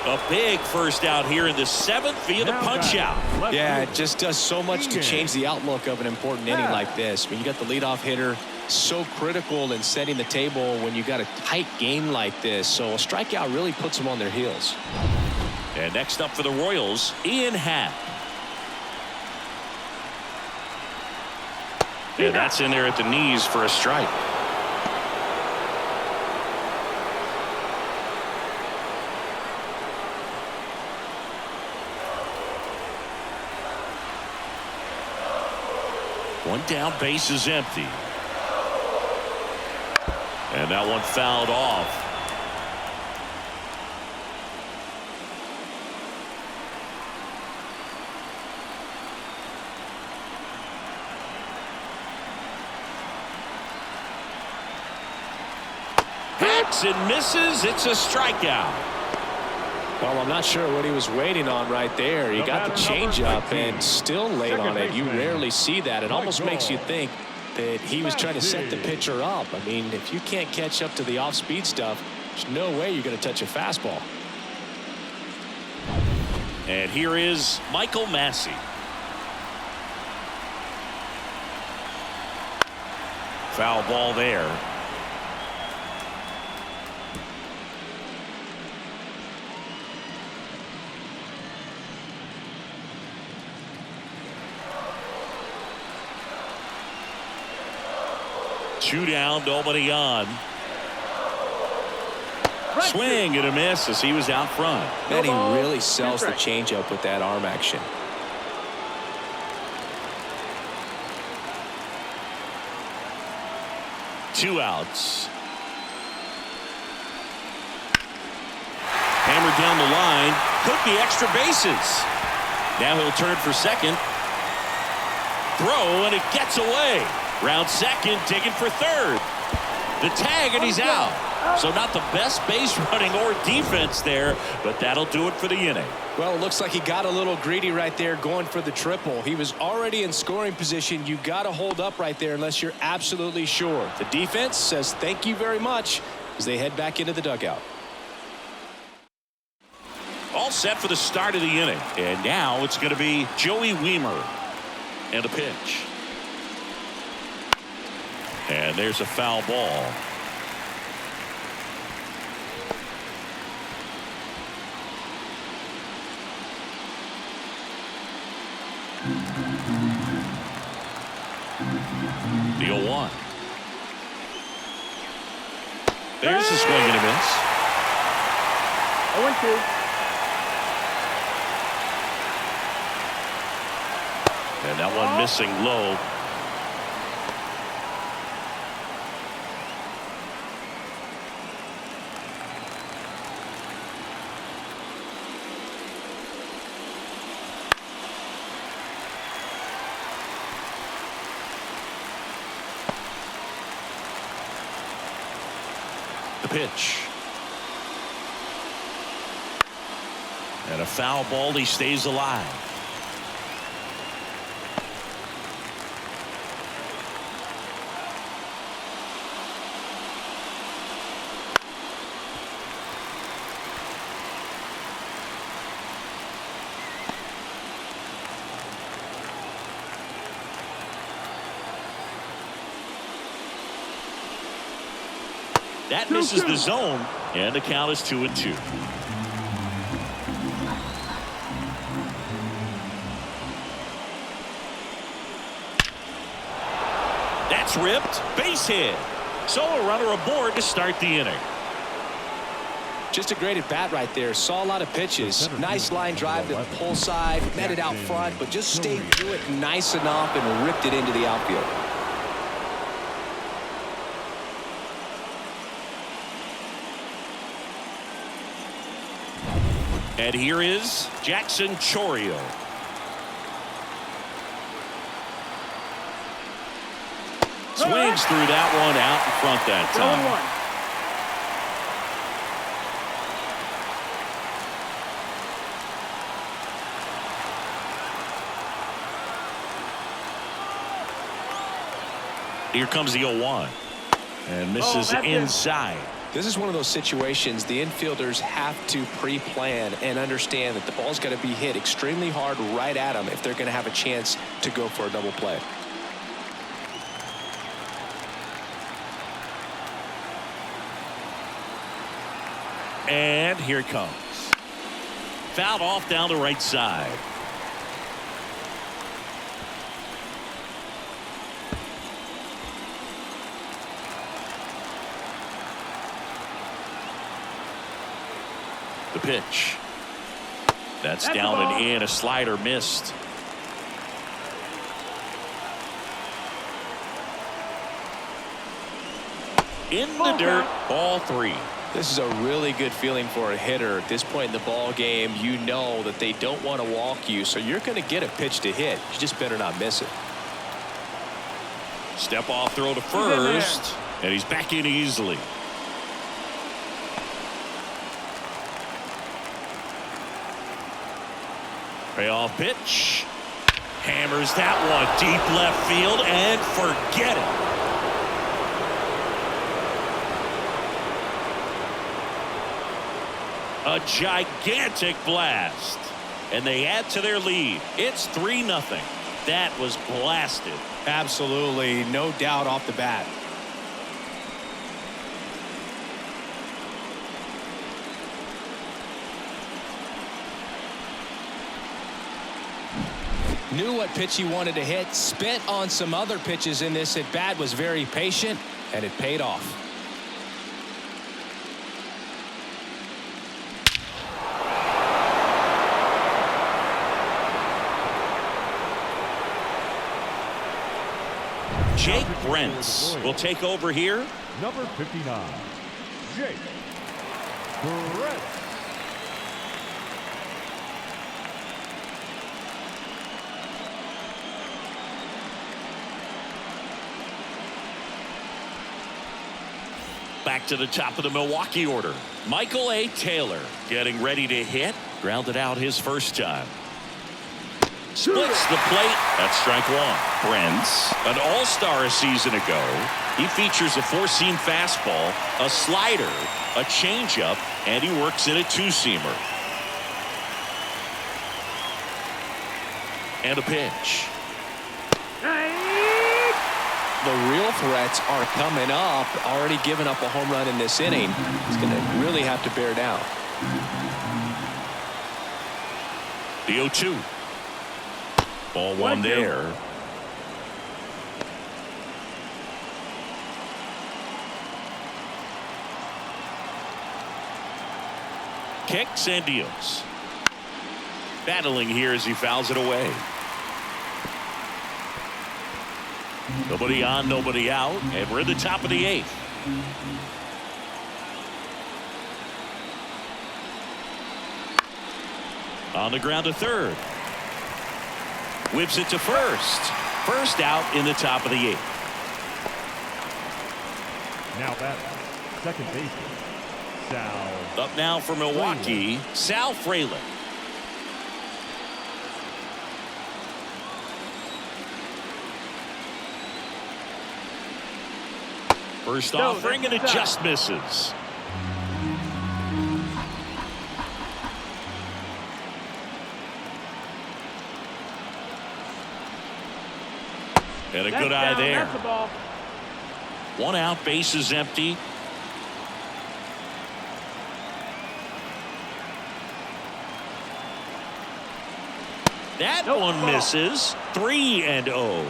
A big first out here in the 7th via the punch out. Yeah, it just does so much to change the outlook of an important inning like this. I mean, you got the leadoff hitter, so critical in setting the table when you got a tight game like this. So a strikeout really puts them on their heels. And next up for the Royals, Ian Happ. And that's in there at the knees for a strike. One down, base is empty. And that one fouled off. Hits and misses. It's a strikeout. Well, I'm not sure what he was waiting on right there. He got the changeup and still late on it. You rarely see that. It almost makes you think that he was trying to set the pitcher up. I mean, if you can't catch up to the off-speed stuff, there's no way you're going to touch a fastball. And here is Michael Massey. Foul ball there. Two down, nobody on. Swing and a miss as he was out front. And he really sells the changeup with that arm action. Two outs. Hammered down the line. Could be extra bases. Now he'll turn for second. Throw, and it gets away. Round second, digging for third. The tag, and he's out. So not the best base running or defense there, but that'll do it for the inning. Well, it looks like he got a little greedy right there going for the triple. He was already in scoring position. You got to hold up right there unless you're absolutely sure. The defense says thank you very much as they head back into the dugout. All set for the start of the inning. And now it's going to be Joey Wiemer. And a pitch. And there's a foul ball. The 0-1. There's a swing and a miss. 0-2. And that one missing low. The pitch. And a foul ball. He stays alive. That misses the zone, and the count is 2-2. That's ripped. Base hit. So a runner aboard to start the inning. Just a great at bat right there. Saw a lot of pitches. Nice line drive to the pull side. Met it out front, but just stayed through it nice enough and ripped it into the outfield. And here is Jackson Chourio. Swings through that one out in front that time. Here comes the 0-1. And misses inside. This is one of those situations the infielders have to pre-plan and understand that the ball's got to be hit extremely hard right at them if they're going to have a chance to go for a double play. And here it comes. Fouled off down the right side. The pitch. That's down and in. A slider missed. In the dirt. Ball 3. This is a really good feeling for a hitter at this point in the ball game. You know that they don't want to walk you, so you're going to get a pitch to hit. You just better not miss it. Step off throw to first, and he's back in easily. Payoff pitch. Hammers that one deep left field and forget it. A gigantic blast. And they add to their lead. It's 3-0. That was blasted. Absolutely. No doubt off the bat. Knew what pitch he wanted to hit. Spent on some other pitches in this at bat. Was very patient, and it paid off. Jake Brentz will take over here. Number 59, Jake Brentz. Back to the top of the Milwaukee order. Michael A. Taylor getting ready to hit. Grounded out his first time. Splits the plate. That's strike 1. Brentz, an all-star a season ago. He features a 4-seam fastball, a slider, a changeup, and he works in a 2-seamer. And a pitch. The real threats are coming up. Already given up a home run in this inning. He's going to really have to bear down. The 0-2. Ball 1 there. Kicks and deals. Battling here as he fouls it away. Nobody on, nobody out, and we're in the top of the 8th. On the ground to third. Whips it to first. First out in the top of the 8th. Now batting, second baseman, Sal. Up now for Milwaukee, Sal Frelick. First offering, and it just misses. And a good eye there. That's the ball. One out, base is empty. That one misses. 3-0.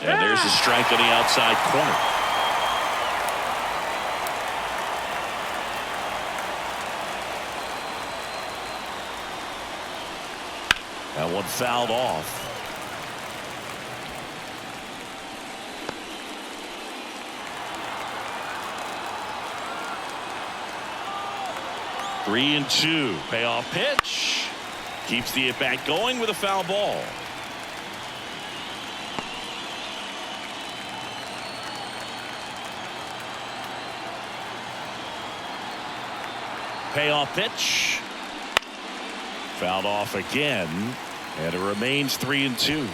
And there's a strike on the outside corner. That one fouled off. Three and two. Payoff pitch. Keeps the at-bat going with a foul ball. Payoff pitch. Fouled off again, and it remains 3-2.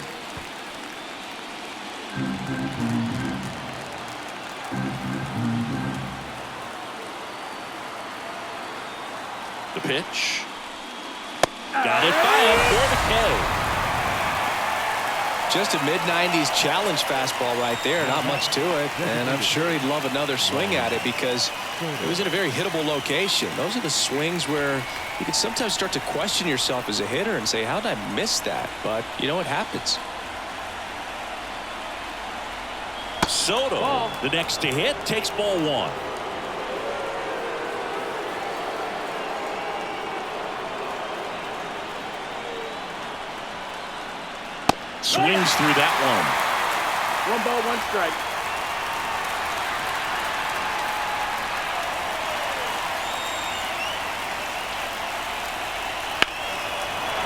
The pitch. Got it by him for the K. Just a mid-90s challenge fastball right there. Not much to it. And I'm sure he'd love another swing at it because it was in a very hittable location. Those are the swings where you can sometimes start to question yourself as a hitter and say, how did I miss that? But you know what happens. Soto, the next to hit, takes ball one. Swings through that one. 1 ball, 1 strike.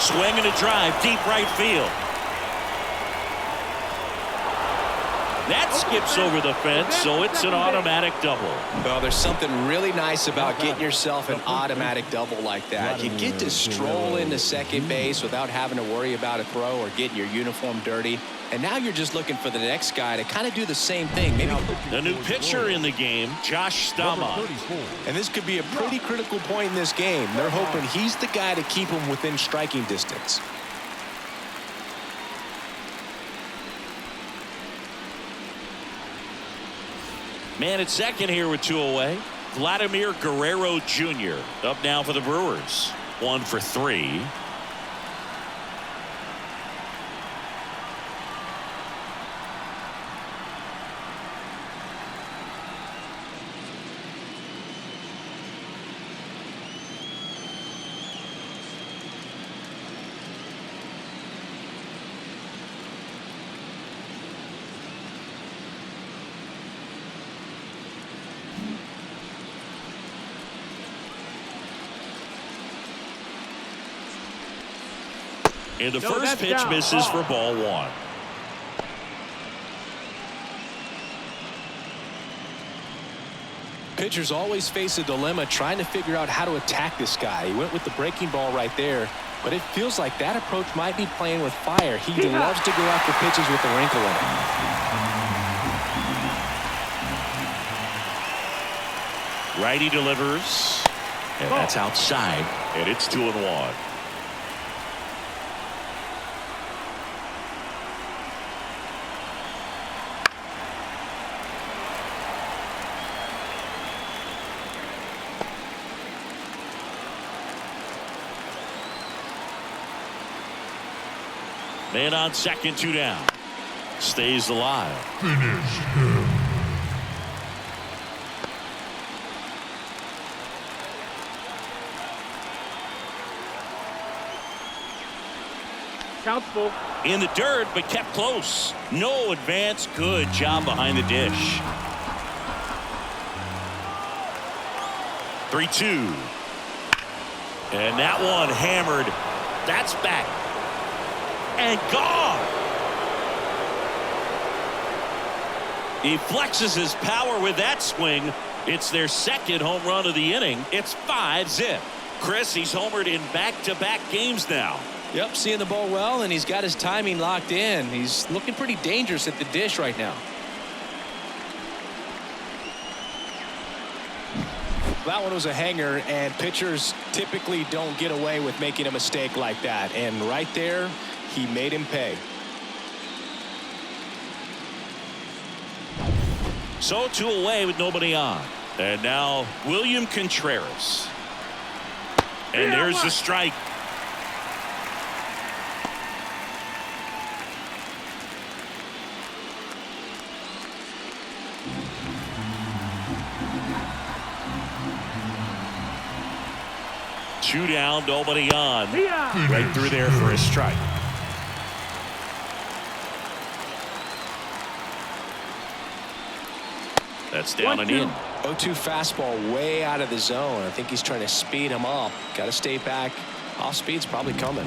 Swing and a drive, deep right field. That skips over the fence, so it's an automatic double. Well, there's something really nice about getting yourself an automatic double like that. You get to stroll into second base without having to worry about a throw or getting your uniform dirty. And now you're just looking for the next guy to kind of do the same thing. Maybe the new pitcher in the game, Josh Staumont. And this could be a pretty critical point in this game. They're hoping he's the guy to keep him within striking distance. Man at second here with 2 away. Vladimir Guerrero Jr. up now for the Brewers. 1 for 3. And the first pitch misses for ball one. Pitchers always face a dilemma trying to figure out how to attack this guy. He went with the breaking ball right there, but it feels like that approach might be playing with fire. He loves to go after pitches with a wrinkle in it. Righty delivers, and that's outside, and it's 2-1. Man on second, 2 down. Stays alive. Finish him. Counts full. In the dirt, but kept close. No advance. Good job behind the dish. 3-2. And that one hammered. That's back. and gone. He flexes his power with that swing. It's their second home run of the inning. It's 5-zip. Chris, he's homered in back-to-back games now. Yep, seeing the ball well, and he's got his timing locked in. He's looking pretty dangerous at the dish right now. That one was a hanger, and pitchers typically don't get away with making a mistake like that. And right there, he made him pay. So 2 away with nobody on. And now William Contreras. And there's the strike. Two down, nobody on. Right through there for a strike. That's down and in. 0-2 fastball way out of the zone. I think he's trying to speed him up. Got to stay back. Off speed's probably coming.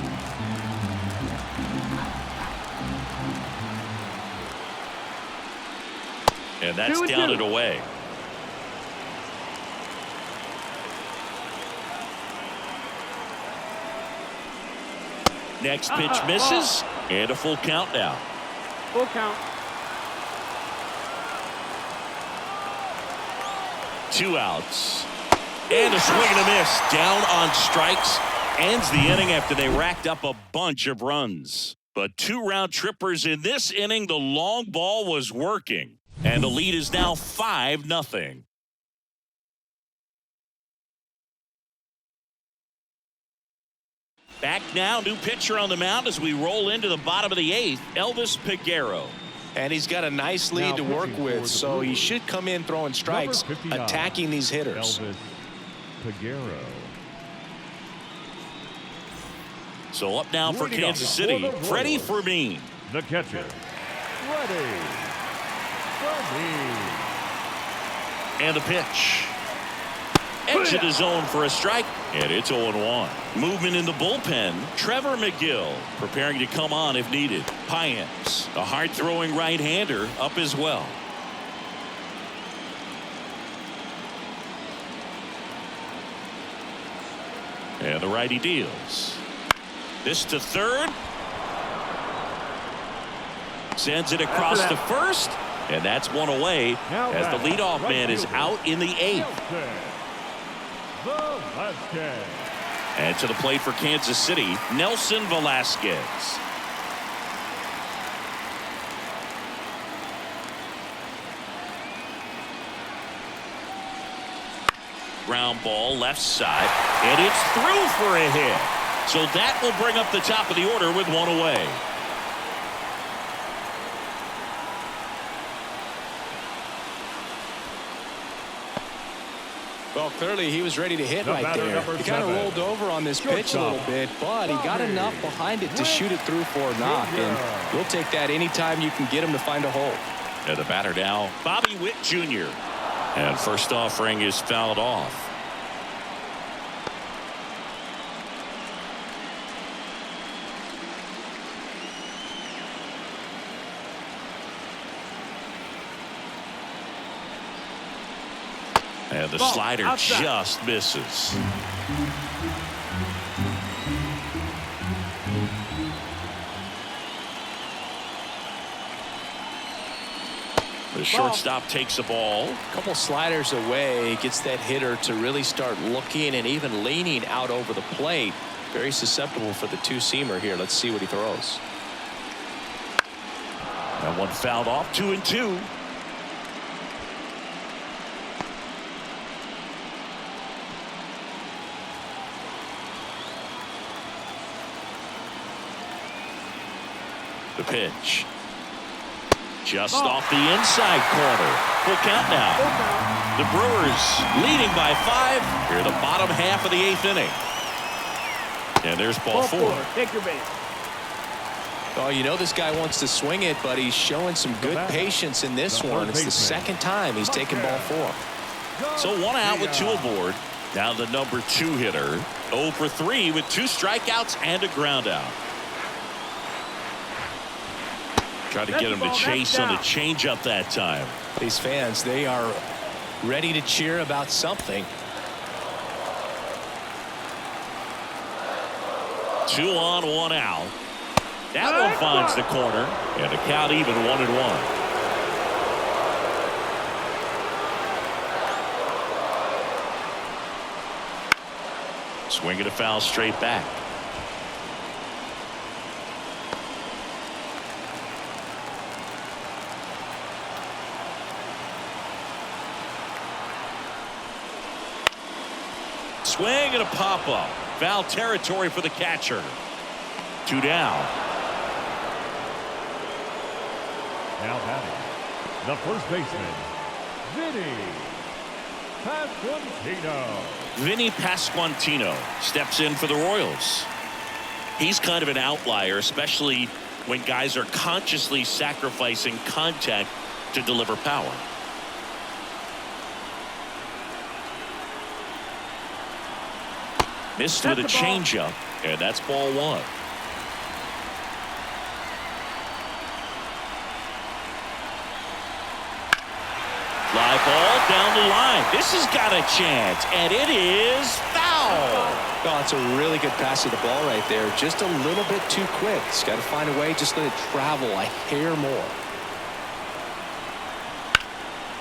And that's down and away. Next pitch misses, and a full count now. Full count. 2 outs. And a swing and a miss. Down on strikes. Ends the inning after they racked up a bunch of runs. But 2 round trippers in this inning. The long ball was working. And the lead is now 5-0. Back now, new pitcher on the mound as we roll into the bottom of the 8th, Elvis Peguero. And he's got a nice lead to work with, so he should come in throwing strikes, attacking these hitters. Elvis Peguero. So up now for Kansas City, Freddie Fermin. The catcher, Freddie Fermin. And the pitch. Exit the zone for a strike, and it's 0-1. Movement in the bullpen. Trevor McGill preparing to come on if needed. Payens, a hard-throwing right-hander, up as well. And the righty deals. This to third. Sends it across to first, and that's 1 away as the leadoff man is out in the 8th. And to the plate for Kansas City, Nelson Velasquez. Ground ball left side, and it's through for a hit. So that will bring up the top of the order with 1 away. Well, clearly he was ready to hit right there. He kind of rolled over on this pitch a little bit, but he got enough behind it to shoot it through for a knock. And we'll take that anytime you can get him to find a hole. And the batter now, Bobby Witt Jr. And first offering is fouled off. And the slider just misses. The shortstop takes the ball. A couple sliders away, gets that hitter to really start looking and even leaning out over the plate. Very susceptible for the two-seamer here. Let's see what he throws. That one fouled off, 2-2. The pitch. Just off the inside corner. Full count now. The Brewers leading by 5 here in the bottom half of the 8th inning. And there's ball 4. Take your base. Oh, you know this guy wants to swing it, but he's showing some good patience in this one. It's the second time he's taken ball 4. So 1 out with 2 aboard. Now the number 2 hitter. 0 for 3 with 2 strikeouts and a ground out. Try to get him to chase on the changeup that time. These fans, they are ready to cheer about something. 2 on, 1 out. That one finds the corner, and the count even 1-1. Swinging a foul straight back. Swing and a pop-up. Foul territory for the catcher. 2 down. Now batting, the first baseman, Vinny Pasquantino. Vinny Pasquantino steps in for the Royals. He's kind of an outlier, especially when guys are consciously sacrificing contact to deliver power. Missed with a changeup, and that's ball 1. Fly ball down the line. This has got a chance, and it is foul. Oh, it's a really good pass to the ball right there. Just a little bit too quick. He's got to find a way. Just let it travel a hair more.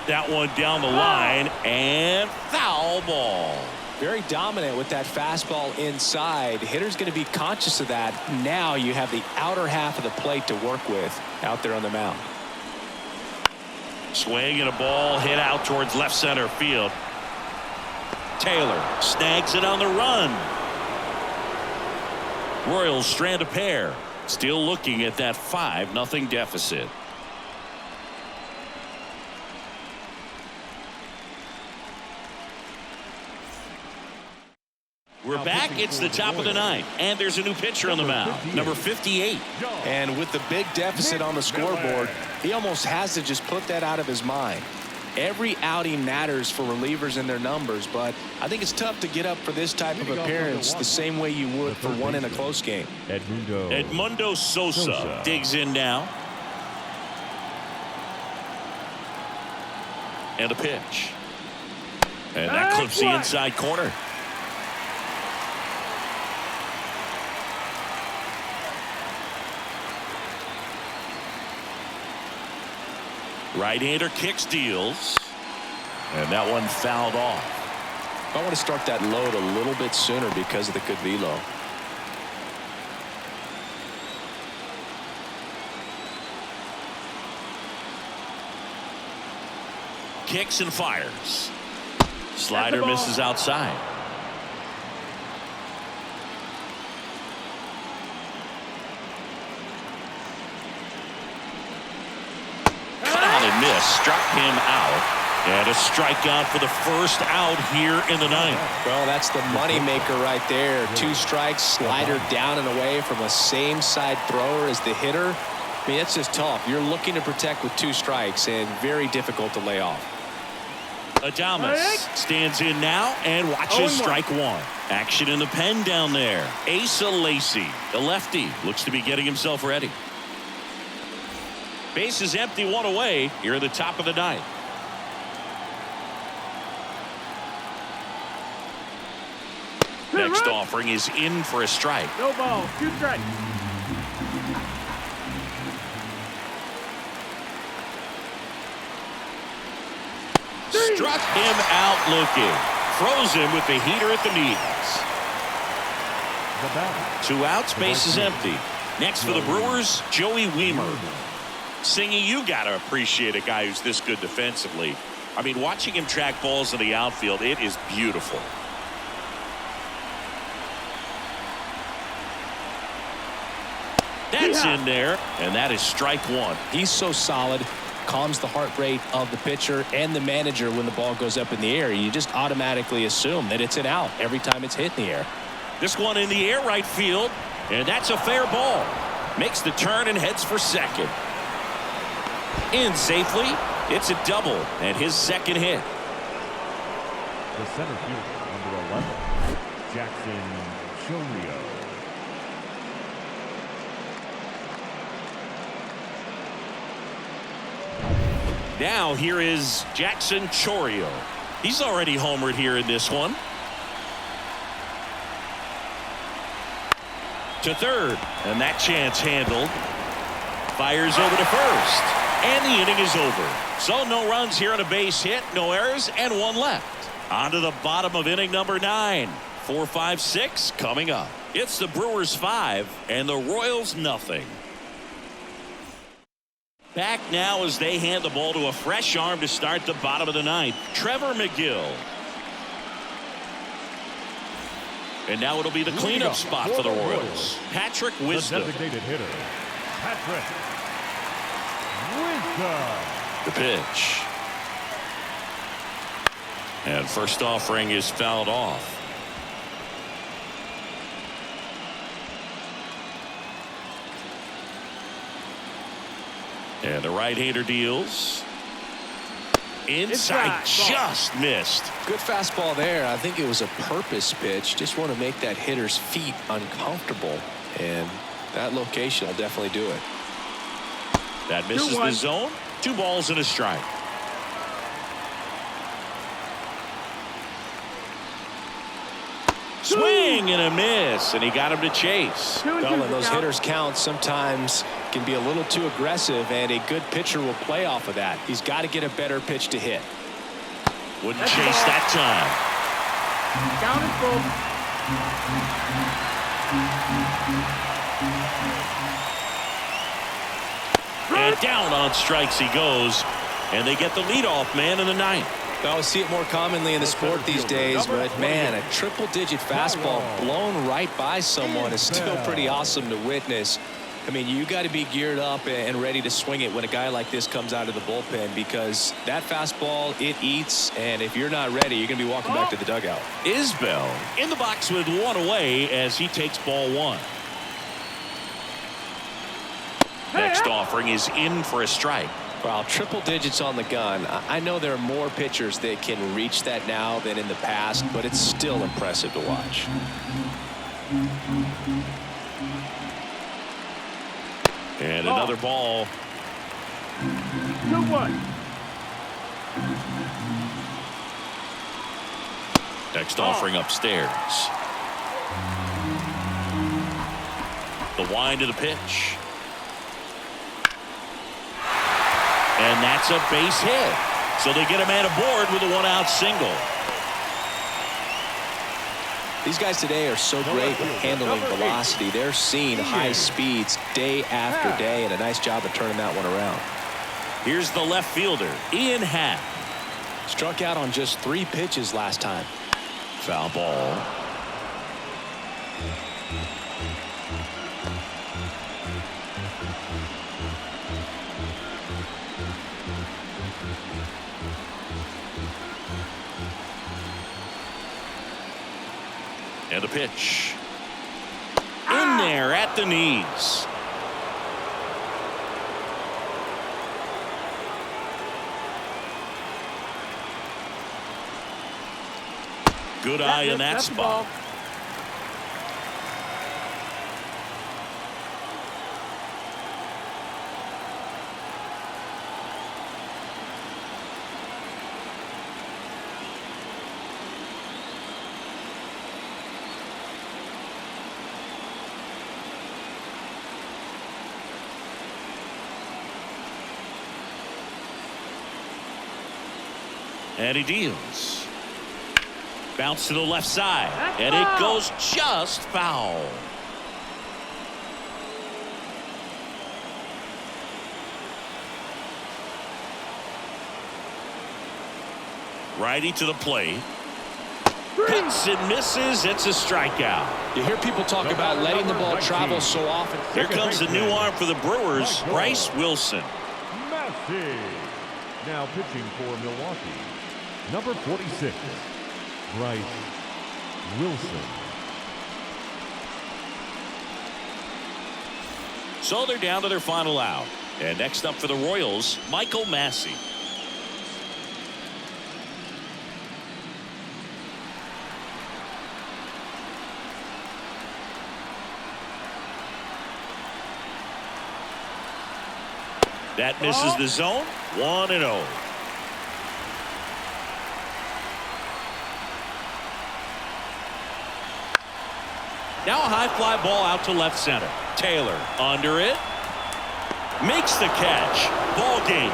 That one down the line, and foul ball. Very dominant with that fastball inside. Hitter's going to be conscious of that. Now you have the outer half of the plate to work with out there on the mound. Swing and a ball hit out towards left center field. Taylor snags it on the run. Royals strand a pair. Still looking at that 5-0 deficit. We're back. It's the top of the 9th, and there's a new pitcher on the mound, number 58. And with the big deficit on the scoreboard, he almost has to just put that out of his mind. Every outing matters for relievers and their numbers, but I think it's tough to get up for this type of appearance the same way you would for one in a close game. Edmundo Sosa digs in now. And a pitch. And that clips the inside corner. Right-hander kicks, deals, and that one fouled off. I want to start that load a little bit sooner because of the good velo. Kicks and fires. Slider misses outside. Miss, struck him out, and a strikeout for the first out here in the 9th. Well, that's the money maker right there. 2 strikes, slider down and away from a same side thrower as the hitter. I mean, it's just tough. You're looking to protect with 2 strikes and very difficult to lay off. Adames stands in now and watches strike 1. Action in the pen down there. Asa Lacy, the lefty, looks to be getting himself ready. Base is empty, 1 away here in the top of the 9th. Next offering is in for a strike. No ball, 2 strikes. Struck him out looking. Froze him with the heater at the knees. 2 outs, base is empty. Next for the Brewers, Joey Wiemer. Singy, you got to appreciate a guy who's this good defensively. I mean, watching him track balls in the outfield, it is beautiful. That's in there, and that is strike 1. He's so solid, calms the heart rate of the pitcher and the manager when the ball goes up in the air. You just automatically assume that it's an out every time it's hit in the air. This one in the air right field, and that's a fair ball. Makes the turn and heads for second. In safely. It's a double and his second hit. The center fielder, number 11, Jackson Chourio. Now here is Jackson Chourio. He's already homered here in this one. To third, and that chance handled. Fires over to first, and the inning is over. So no runs here on a base hit, no errors, and one left. On to the bottom of inning number 9. 4, 5, 6 coming up. It's the Brewers 5 and the Royals nothing. Back now as they hand the ball to a fresh arm to start the bottom of the 9th. Trevor McGill. And now it'll be the cleanup spot for the Royals. Patrick Wisdom. The designated hitter, Patrick Wisdom. The pitch. And first offering is fouled off. And the right-hander deals. Inside, just missed. Good fastball there. I think it was a purpose pitch. Just want to make that hitter's feet uncomfortable. And that location will definitely do it. That misses the zone. 2 balls and a strike. Swing and a miss, and he got him to chase. Well, and those hitters count sometimes can be a little too aggressive, and a good pitcher will play off of that. He's got to get a better pitch to hit. Wouldn't chase that time. Count is full. And down on strikes he goes, and they get the leadoff man in the 9th. Well, we see it more commonly in the sport these days, but man, a triple-digit fastball blown right by someone is still pretty awesome to witness. I mean, you got to be geared up and ready to swing it when a guy like this comes out of the bullpen, because that fastball, it eats, and if you're not ready, you're going to be walking back to the dugout. Isbell in the box with 1 away as he takes ball 1. Next offering is in for a strike. Well, triple digits on the gun. I know there are more pitchers that can reach that now than in the past, but it's still impressive to watch. And another ball. 2-1. Next offering upstairs. The wind of the pitch. And that's a base hit. So they get a man aboard with a 1-out single. These guys today are so great with handling velocity. They're seeing high speeds day after day, and a nice job of turning that one around. Here's the left fielder, Ian Happ. Struck out on just 3 pitches last time. Foul ball. And the pitch. In there at the knees. Good eye in that spot. And he deals. Bounce to the left side. And it goes just foul. Righty to the plate. Hits and misses. It's a strikeout. You hear people talk about letting the ball travel so often. Here comes the new arm for the Brewers, Bryce Wilson. Massey. Now pitching for Milwaukee, number 46, Bryce Wilson. So they're down to their final out. And next up for the Royals, Michael Massey. That misses the zone. 1-0. Now a high fly ball out to left center. Taylor under it. Makes the catch. Ball game.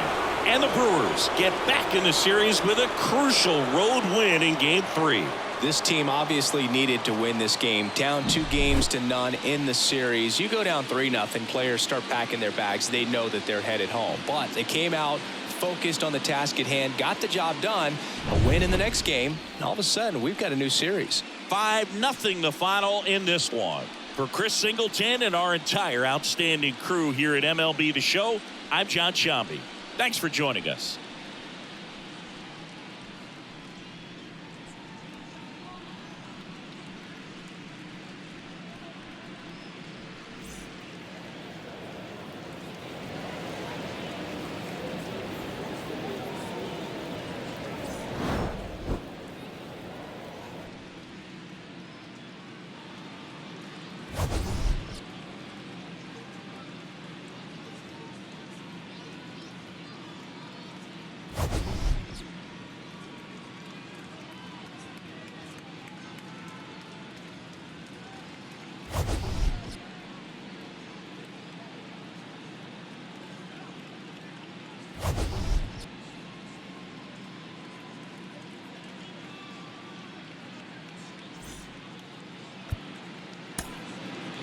And the Brewers get back in the series with a crucial road win in Game 3. This team obviously needed to win this game. Down 2-0 in the series. You go down 3-0, players start packing their bags. They know that they're headed home. But they came out focused on the task at hand, got the job done, a win in the next game, and all of a sudden we've got a new series. 5-0 the final in this one. For Chris Singleton and our entire outstanding crew here at MLB The Show, I'm John Shambi. Thanks for joining us.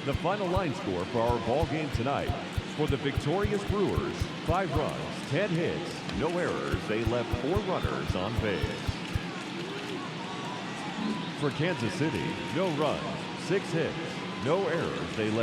The final line score for our ball game tonight. For the victorious Brewers, 5 runs, 10 hits, no errors. They left 4 runners on base. For Kansas City, no runs, 6 hits, no errors. They left